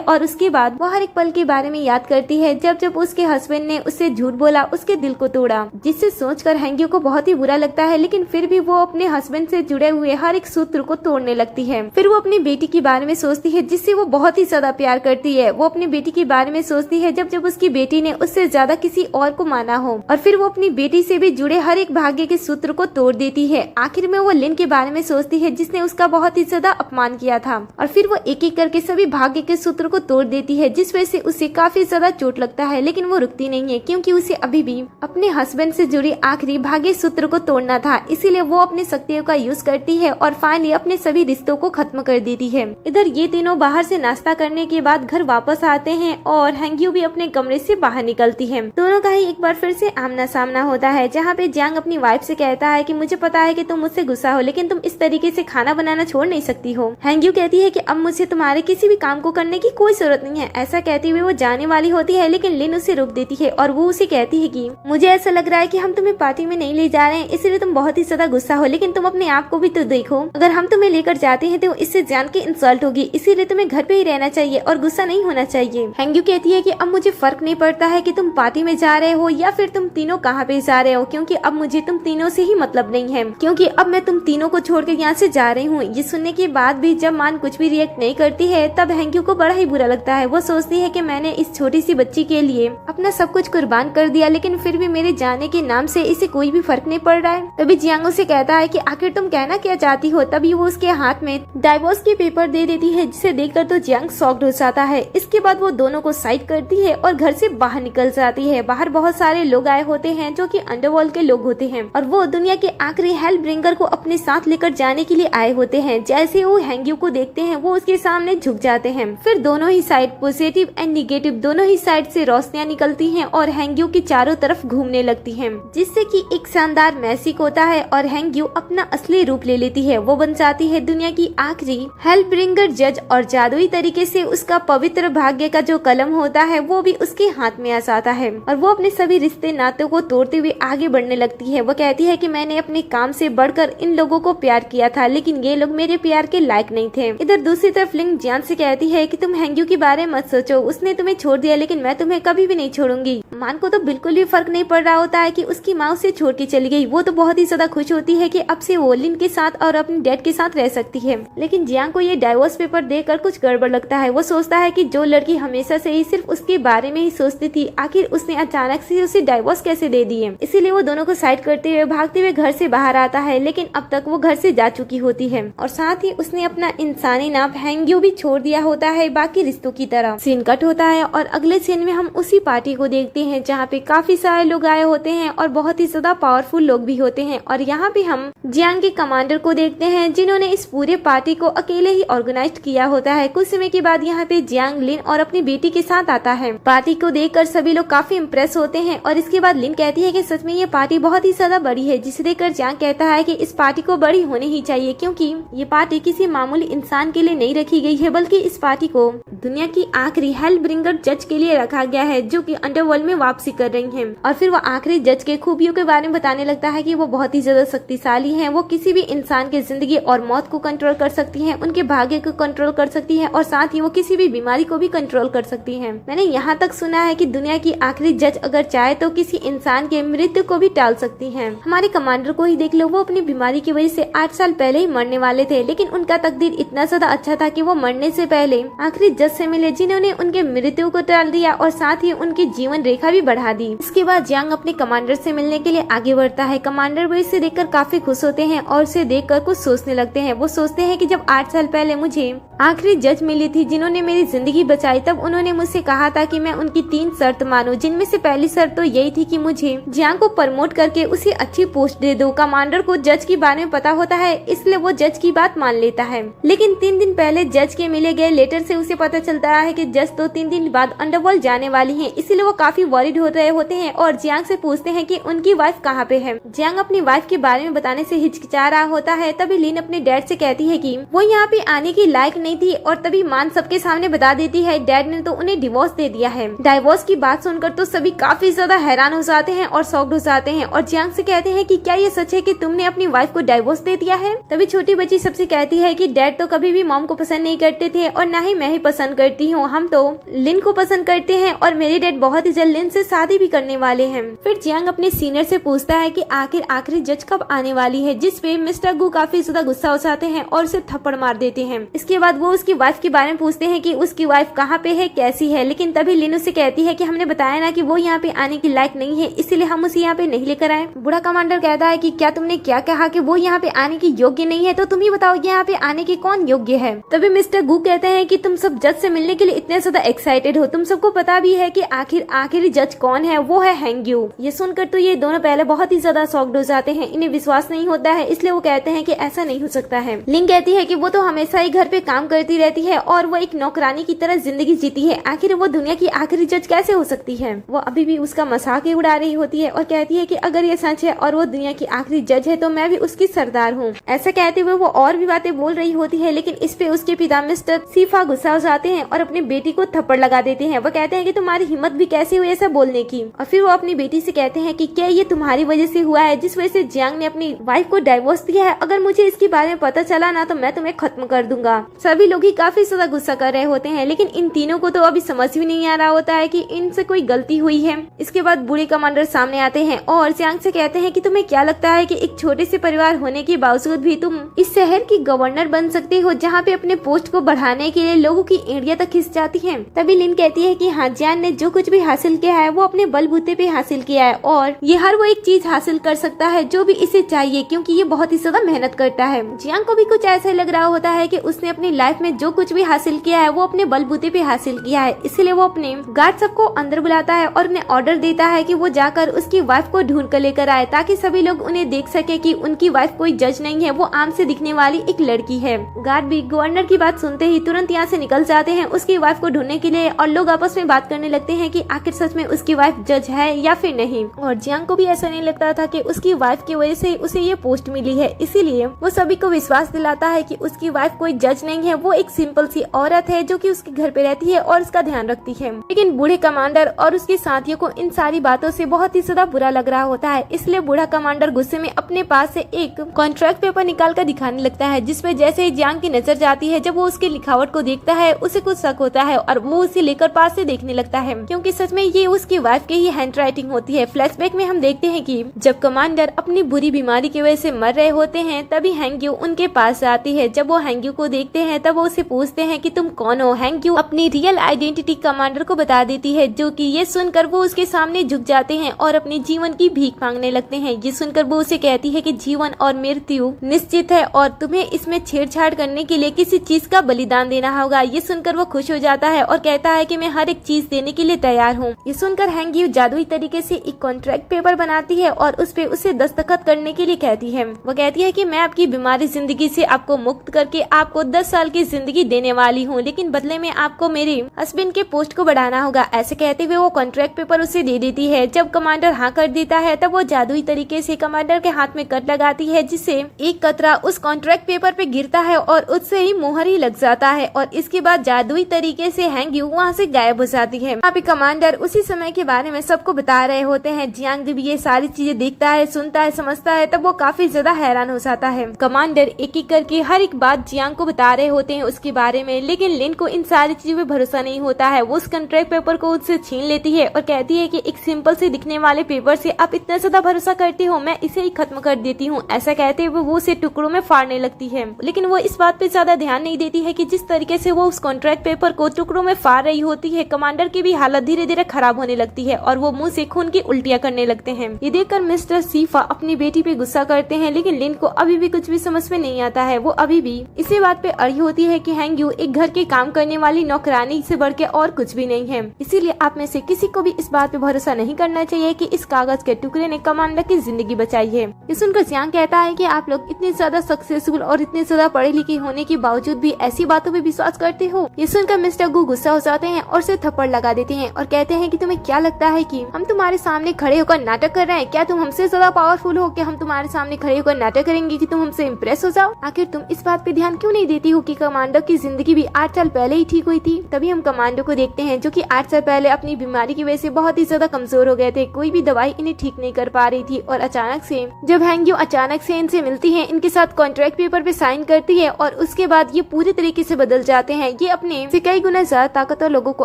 Speaker 1: और उसके बाद वो हर एक पल के बारे में याद करती है जब जब उसके हस्बैंड ने उससे झूठ बोला, उसके दिल को तोड़ा, जिससे सोचकर हैंगी को बहुत ही बुरा लगता है। लेकिन फिर भी वो अपने हस्बैंड से जुड़े हुए हर एक सूत्र को तोड़ने लगती है। फिर वो अपनी बेटी के बारे में सोचती है जिससे वो बहुत ही ज्यादा प्यार करती है। वो अपनी बेटी के बारे में सोचती है जब जब उसकी बेटी ने उससे ज्यादा किसी और को माना हो, और फिर वो अपनी बेटी से भी जुड़े हर एक भाग्य के सूत्र को तोड़ देती है। आखिर में वो लिन के बारे में सोचती है जिसने उसका बहुत ही ज्यादा अपमान किया था, और फिर वो एक एक करके सभी भाग्य के सूत्र को तोड़ देती है, जिस वजह से उसे काफी ज्यादा चोट लगता है। लेकिन वो रुकती नहीं है क्योंकि उसे अभी भी अपने हस्बैंड से जुड़ी आखिरी भाग्य सूत्र को तोड़ना था। इसीलिए वो अपनी शक्तियों का यूज करती है और फाइनली अपने सभी रिश्तों को खत्म कर देती है। इधर ये तीनों बाहर से नाश्ता करने के बाद घर वापस आते हैं और हैंगी भी अपने कमरे से बाहर निकलती है। दोनों का ही एक बार फिर से आमना सामना होता है, जहाँ पे जियांग अपनी वाइफ से कहता है कि मुझे पता है कि तुम मुझसे गुस्सा हो, लेकिन तुम इस तरीके से खाना बनाना छोड़ नहीं सकती हो। हैंगी कहती है कि अब मुझे तुम्हारे किसी भी काम को करने की कोई जरूरत नहीं है। ऐसा कहते हुए वो जाने वाली होती है, लेकिन लिन उसे रोक देती है और वो उसे कहती है कि मुझे ऐसा लग रहा है कि हम तुम्हें पार्टी में नहीं ले जा रहे हैं, इसलिए तुम बहुत ही ज्यादा गुस्सा हो, लेकिन तुम अपने आप को भी तो देखो, अगर हम तुम्हें लेकर जाते हैं तो इससे जान के इंसल्ट होगी, इसीलिए तुम्हें घर पे ही रहना चाहिए और गुस्सा नहीं होना चाहिए। हैंगी कहती है कि अब मुझे फर्क नहीं पड़ता है कि तुम पार्टी में जा रहे हो या फिर तुम तीनों कहाँ पे जा रहे हो, क्योंकि अब मुझे तुम तीनों से ही मतलब नहीं है, क्योंकि अब मैं तुम तीनों को छोड़कर यहाँ से जा रही हूँ। ये सुनने के बाद भी जब मान कुछ भी रिएक्ट नहीं करती है, तब हैंगी को बड़ा ही बुरा लगता है। वो सोचती है कि मैंने इस छोटी सी बच्ची के लिए अपना सब कुछ कुर्बान कर दिया, लेकिन फिर भी मेरे जाने के नाम से इसे कोई भी फर्क नहीं पड़ रहा है। तभी जियांग से कहता है कि आखिर तुम कहना क्या चाहती हो। तभी वो उसके हाथ में डाइवोर्स के पेपर दे देती है, जिसे देखकर तो जियांग शॉक्ड हो जाता है। इसके बाद वो दोनों को साइड करती है और घर से बाहर निकल जाती है। बाहर बहुत सारे लोग आए होते हैं जो कि अंडरवर्ल्ड के लोग होते हैं, और वो दुनिया के आखिरी हेल ब्रिंगर को अपने साथ लेकर जाने के लिए आए होते हैं। जैसे वो हैंगी को देखते हैं, वो उसके सामने झुक जाते हैं। फिर दोनों ही साइड, पॉजिटिव एंड निगेटिव, दोनों ही साइड से रोशनियां निकलती हैं और हैंगी की चारों तरफ घूमने लगती हैं, जिससे कि एक शानदार मैजिक होता है और हैंगी अपना असली रूप ले लेती है। वो बन जाती है दुनिया की आखिरी हेल ब्रिंगर जज, और जादुई तरीके से उसका पवित्र भाग्य का जो कलम होता है वो भी उसके हाथ में आ जाता है, और वो अपने सभी रिश्ते नातों को तोड़ते हुए आगे बढ़ने लगती है। वो कहती है कि मैंने अपने काम से बढ़कर इन लोगों को प्यार किया था, लेकिन ये लोग मेरे प्यार के लायक नहीं थे। इधर दूसरी तरफ लिंग जियांग से कहती है कि तुम हैंगी के बारे में मत सोचो, उसने तुम्हें छोड़ दिया, लेकिन मैं तुम्हें कभी भी नहीं छोड़ूंगी। मान को तो बिल्कुल भी फर्क नहीं पड़ रहा होता है कि उसकी माँ उसे छोड़ के चली गई। वो तो बहुत ही ज्यादा खुश होती है कि अब से वो लिन के साथ और अपने डैड के साथ रह सकती है, लेकिन जियांग को ये डाइवोर्स पेपर देखकर कुछ गड़बड़ लगता है। वो सोचता है कि जो लड़की हमेशा से ही सिर्फ उसके बारे में ही सोचती थी, आखिर उसने अचानक से उसे डाइवोर्स कैसे दे दिए। इसीलिए वो दोनों को साइड करते हुए भागते हुए घर से बाहर आता है, लेकिन अब तक वो घर से जा चुकी होती है, और साथ ही उसने अपना इंसानी नाम हैंगी भी छोड़ दिया होता है बाकी रिश्तों की तरह। सीन कट होता है और अगले सीन में हम उसी पार्टी को देखते हैं, जहाँ पे काफी सारे लोग आए होते हैं और बहुत ही ज्यादा पावरफुल लोग भी होते हैं। और यहाँ पे हम जियांग के कमांडर को देखते हैं, जिन्होंने इस पूरे पार्टी को अकेले ही ऑर्गेनाइज किया होता है। कुछ समय के बाद यहाँ पे जियांग लिन और अपनी बेटी के साथ आता है। पार्टी को देखकर सभी लोग काफी इम्प्रेस होते हैं, और इसके बाद लिन कहती है कि सच में ये पार्टी बहुत ही ज्यादा बड़ी है, जिसे देखकर जियांग कहता है कि इस पार्टी को बड़ी होनी ही चाहिए, क्योंकि ये पार्टी किसी मामूली इंसान के लिए नहीं रखी गई है, बल्कि इस पार्टी को दुनिया की आखिरी हेल ब्रिंगर जज के लिए रखा गया है, जो कि अंडरवर्ल्ड में वापसी कर रही हैं। और फिर वो आखिरी जज के खूबियों के बारे में बताने लगता है कि वो बहुत ही ज्यादा शक्तिशाली हैं। वो किसी भी इंसान की जिंदगी और मौत को कंट्रोल कर सकती हैं, उनके भाग्य को कंट्रोल कर सकती हैं, और साथ ही वो किसी भी बीमारी को भी कंट्रोल कर सकती हैं। मैंने यहाँ तक सुना है कि दुनिया की आखिरी जज अगर चाहे तो किसी इंसान के मृत्यु को भी टाल सकती है। हमारे कमांडर को ही देख लो, वो अपनी बीमारी की वजह से 8 साल पहले ही मरने वाले थे, लेकिन उनका तकदीर इतना ज्यादा अच्छा था कि वो मरने से पहले आखिरी जज से मिले, जिन्होंने उनके मृत्यु को टाल दिया और साथ ही उनकी जीवन रेखा रेखा भी बढ़ा दी। इसके बाद जियांग अपने कमांडर से मिलने के लिए आगे बढ़ता है। कमांडर भी इसे देखकर काफी खुश होते हैं और उसे देखकर कुछ सोचने लगते हैं। वो सोचते हैं कि जब 8 साल पहले मुझे आखिरी जज मिली थी जिन्होंने मेरी जिंदगी बचाई, तब उन्होंने मुझसे कहा था कि मैं उनकी 3 शर्त मानूं, जिनमें से पहली शर्त तो यही थी कि मुझे जियांग को प्रमोट करके उसे अच्छी पोस्ट दे दो। कमांडर को जज के बारे में पता होता है, इसलिए वो जज की बात मान लेता है। लेकिन 3 दिन पहले जज के मिले गए लेटर से उसे पता चलता है कि जज तो 3 दिन बाद अंडरवर्ल्ड जाने वाली है, इसलिए वो काफी वरीड हो रहे होते हैं और जियांग से पूछते हैं कि उनकी वाइफ कहाँ पे है। जियांग अपनी वाइफ के बारे में बताने से हिचकिचा रहा होता है। तभी लिन अपने डैड से कहती है कि वो यहाँ पे आने की लायक नहीं थी और तभी मान सबके सामने बता देती है डैड ने तो उन्हें डिवोर्स दे दिया है। डिवोर्स की बात सुनकर तो सभी काफी ज्यादा हैरान हो जाते हैं और शॉक्ड हो जाते हैं और जियांग से कहते हैं कि क्या ये सच है कि तुमने अपनी वाइफ को डिवोर्स दे दिया है। तभी छोटी बच्ची सबसे कहती है कि डैड तो कभी भी मॉम को पसंद नहीं करते थे और न ही मैं ही पसंद करती हूँ, हम तो लिन को पसंद करते हैं और मेरे डैड बहुत ही जल्द लिन से शादी भी करने वाले हैं। फिर जियांग अपने सीनियर से पूछता है कि आखिर आखिरी जज कब आने वाली है, जिस पे मिस्टर गु काफी ज्यादा गुस्सा हो जाते हैं और उसे थप्पड़ मार देते हैं। इसके बाद वो उसकी वाइफ के बारे में पूछते हैं कि उसकी वाइफ कहाँ पे है, कैसी है। लेकिन तभी लिन उसे कहती है कि हमने बताया ना कि वो यहाँ पे आने की लायक नहीं है, इसलिए हम उसे यहाँ पे नहीं लेकर आए। बूढ़ा कमांडर कहता है कि क्या तुमने क्या कहा कि वो यहाँ पे आने की योग्य नहीं है, तो तुम ही बताओ यहाँ पे आने की कौन योग्य है। तभी मिस्टर गु कहते हैं कि तुम सब जज से मिलने के लिए इतने ज्यादा एक्साइटेड हो, तुम सबको पता भी है कि आखिरी जज कौन है, वो है हैंग्यू। ये सुनकर तो ये दोनों पहले बहुत ही ज्यादा शॉक्ड हो जाते हैं, इन्हें विश्वास नहीं होता है, इसलिए वो कहते हैं कि ऐसा नहीं हो सकता है। लिंग कहती है कि वो तो हमेशा ही घर पे काम करती रहती है और वो एक नौकरानी की तरह जिंदगी जीती है, आखिर वो दुनिया की आखिरी जज कैसे हो सकती है। वो अभी भी उसका मजाक ही उड़ा रही होती है और कहती है कि अगर ये सच है और वो दुनिया की आखिरी जज है तो मैं भी उसकी सरदार हूँ। ऐसा कहते हुए वो और भी बातें बोल रही होती है, लेकिन इस पे उसके पिता मिस्टर सीफा गुस्सा हो जाते हैं और अपनी बेटी को थप्पड़ लगा देते हैं। वो कहते हैं कि तुम्हारी हिम्मत भी कैसे हुई ऐसा बोलने की। और फिर वो अपनी बेटी से कहते हैं कि क्या ये तुम्हारी वजह से हुआ है, जिस वजह से जियांग ने अपनी वाइफ को डिवोर्स दिया है। अगर मुझे इसके बारे में पता चला ना तो मैं तुम्हें खत्म कर दूंगा। सभी लोग ही काफी ज्यादा गुस्सा कर रहे होते हैं, लेकिन इन तीनों को तो अभी समझ भी नहीं आ रहा होता है कि इनसे कोई गलती हुई है। इसके बाद बूढ़े कमांडर सामने आते हैं और जियांग से कहते हैं कि तुम्हें क्या लगता है कि एक छोटे से परिवार होने के बावजूद भी तुम इस शहर की गवर्नर बन सकते हो, जहाँ पे अपने पोस्ट को बढ़ाने के लिए लोगों की एड़ियां तक खिंच जाती है। तभी लिन कहती है कि हाँ, जियांग ने जो कुछ भी हासिल किया है वो अपने बलबूते पे हासिल किया है और ये हर वो एक चीज हासिल कर सकता है जो भी इसे चाहिए, क्योंकि ये बहुत ही ज्यादा मेहनत करता है। जियांग को भी कुछ ऐसा लग रहा होता है कि उसने अपनी लाइफ में जो कुछ भी हासिल किया है वो अपने बलबूते पे हासिल किया है, इसलिए वो अपने गार्ड सबको अंदर बुलाता है और उन्हें ऑर्डर देता है कि वो जाकर उसकी वाइफ को ढूंढ कर लेकर आए, ताकि सभी लोग उन्हें देख सके कि उनकी वाइफ कोई जज नहीं है, वो आम से दिखने वाली एक लड़की है। गार्ड भी गवर्नर की बात सुनते ही तुरंत यहाँ से निकल जाते हैं उसकी वाइफ को ढूंढने के लिए और लोग आपस में बात करने लगते हैं कि आखिर सच में उसकी वाइफ जज है या फिर नहीं। और जियांग को भी ऐसा नहीं लगता था कि उसकी वाइफ की वजह से उसे ये पोस्ट मिली है, इसीलिए वो सभी को विश्वास दिलाता है कि उसकी वाइफ कोई जज नहीं है, वो एक सिंपल सी औरत है जो कि उसके घर पे रहती है और उसका ध्यान रखती है। लेकिन बूढ़े कमांडर और उसके साथियों को इन सारी बातों से बहुत ही ज्यादा बुरा लग रहा होता है, इसलिए बूढ़ा कमांडर गुस्से में अपने पास से एक कॉन्ट्रैक्ट पेपर निकाल कर दिखाने लगता है, जिसपे जैसे ही जियांग की नजर जाती है, जब वो उसकी लिखावट को देखता है उसे कुछ शक होता है और वो उसे लेकर पास से देखने लगता है, क्योंकि सच में ये उसकी वाइफ की ही हैंड राइटिंग होती है। फ्लैशबैक में हम देखते हैं कि जब कमांडर अपनी बुरी बीमारी की वजह से मर रहे होते हैं, तभी हैंग्यू उनके पास आती है। जब वो हैंग्यू को देखते हैं तब वो उसे पूछते हैं कि तुम कौन हो। हैंग्यू अपनी रियल आइडेंटिटी कमांडर को बता देती है, जो कि ये सुनकर वो उसके सामने झुक जाते हैं और अपने जीवन की भीख मांगने लगते हैं। ये सुनकर वो उसे कहती है कि जीवन और मृत्यु निश्चित है और तुम्हें इसमें छेड़छाड़ करने के लिए किसी चीज का बलिदान देना होगा। ये सुनकर वो खुश हो जाता है और कहता है कि मैं हर एक चीज देने के लिए तैयार हूँ। ये सुनकर हैंग्यू जादुई तरीके से एक कॉन्ट्रैक्ट पेपर बनाती है और उस पे उसे दस्तखत करने के लिए कहती है। वो कहती है कि मैं आपकी बीमारी जिंदगी से आपको मुक्त करके आपको 10 साल की जिंदगी देने वाली हूँ, लेकिन बदले में आपको मेरे हस्बैंड के पोस्ट को बढ़ाना होगा। ऐसे कहते हुए वो कॉन्ट्रैक्ट पेपर उसे दे देती है। जब कमांडर हाँ कर देता है तब वो जादुई तरीके से कमांडर के हाथ में कट लगाती है, जिससे एक कतरा उस कॉन्ट्रैक्ट पेपर पे गिरता है और उससे ही मोहर ही लग जाता है और इसके बाद जादुई तरीके से हैंग्यू वहाँ से गायब हो जाती है। यहाँ पे कमांडर उसी समय के बारे में सबको बता रहे होते हैं। जियांग जब ये सारी चीजें देखता है, सुनता है, समझता है, तब वो काफी ज्यादा हैरान हो जाता है। कमांडर एक एक करके हर एक बात जियांग को बता रहे होते हैं उसके बारे में, लेकिन लिन को इन सारी चीजों पे भरोसा नहीं होता है। वो उस कॉन्ट्रैक्ट पेपर को उससे छीन लेती है और कहती है कि एक सिंपल से दिखने वाले पेपर से आप इतना ज्यादा भरोसा करते हो, मैं इसे ही खत्म कर देती हूँ। ऐसा कहते हुए वो उसे टुकड़ों में फाड़ने लगती है, लेकिन वो इस बात पे ज्यादा ध्यान नहीं देती है कि जिस तरीके से वो उस कॉन्ट्रैक्ट पेपर को टुकड़ों में फाड़ रही होती है, कमांडर की भी हालत धीरे धीरे खराब खराब होने लगती है और वो मुंह से खून की उल्टियां करने लगते हैं। ये देखकर मिस्टर सीफा अपनी बेटी पे गुस्सा करते हैं, लेकिन लिन को अभी भी कुछ भी समझ में नहीं आता है। वो अभी भी इसी बात पे अड़ी होती है कि हैंग्यू एक घर के काम करने वाली नौकरानी से बढ़ के और कुछ भी नहीं है। इसीलिए आप में से किसी को भी इस बात पे भरोसा नहीं करना चाहिए कि इस कागज के टुकड़े ने कमांडर की जिंदगी बचाई है। ये सुनकर जियांग कहता है कि आप लोग इतने ज्यादा सक्सेसफुल और इतने ज्यादा पढ़े लिखे होने के बावजूद भी ऐसी बातों पे विश्वास करते हो। ये सुनकर मिस्टर गू गुस्सा हो जाते हैं और उसे थप्पड़ लगा देते हैं और कहते हैं कि तुम्हें क्या लगता है कि हम तुम्हारे सामने खड़े होकर नाटक कर रहे हैं? क्या तुम हमसे ज्यादा पावरफुल हो कि हम तुम्हारे सामने खड़े होकर नाटक करेंगे कि तुम हमसे इम्प्रेस हो जाओ? आखिर तुम इस बात पे ध्यान क्यों नहीं देती हो कि कमांडो की जिंदगी भी 8 साल पहले ही ठीक हुई थी? तभी हम कमांडो को देखते हैं जो कि 8 साल पहले अपनी बीमारी की वजह से बहुत ही ज्यादा कमजोर हो गए थे। कोई भी दवाई इन्हें ठीक नहीं कर पा रही थी और अचानक से जब हैंग्यू अचानक से इनसे मिलती है, इनके साथ कॉन्ट्रैक्ट पेपर पे साइन करती है और उसके बाद ये पूरी तरीके से बदल जाते हैं। ये अपने से कई गुना ज्यादा ताकतवर लोगों को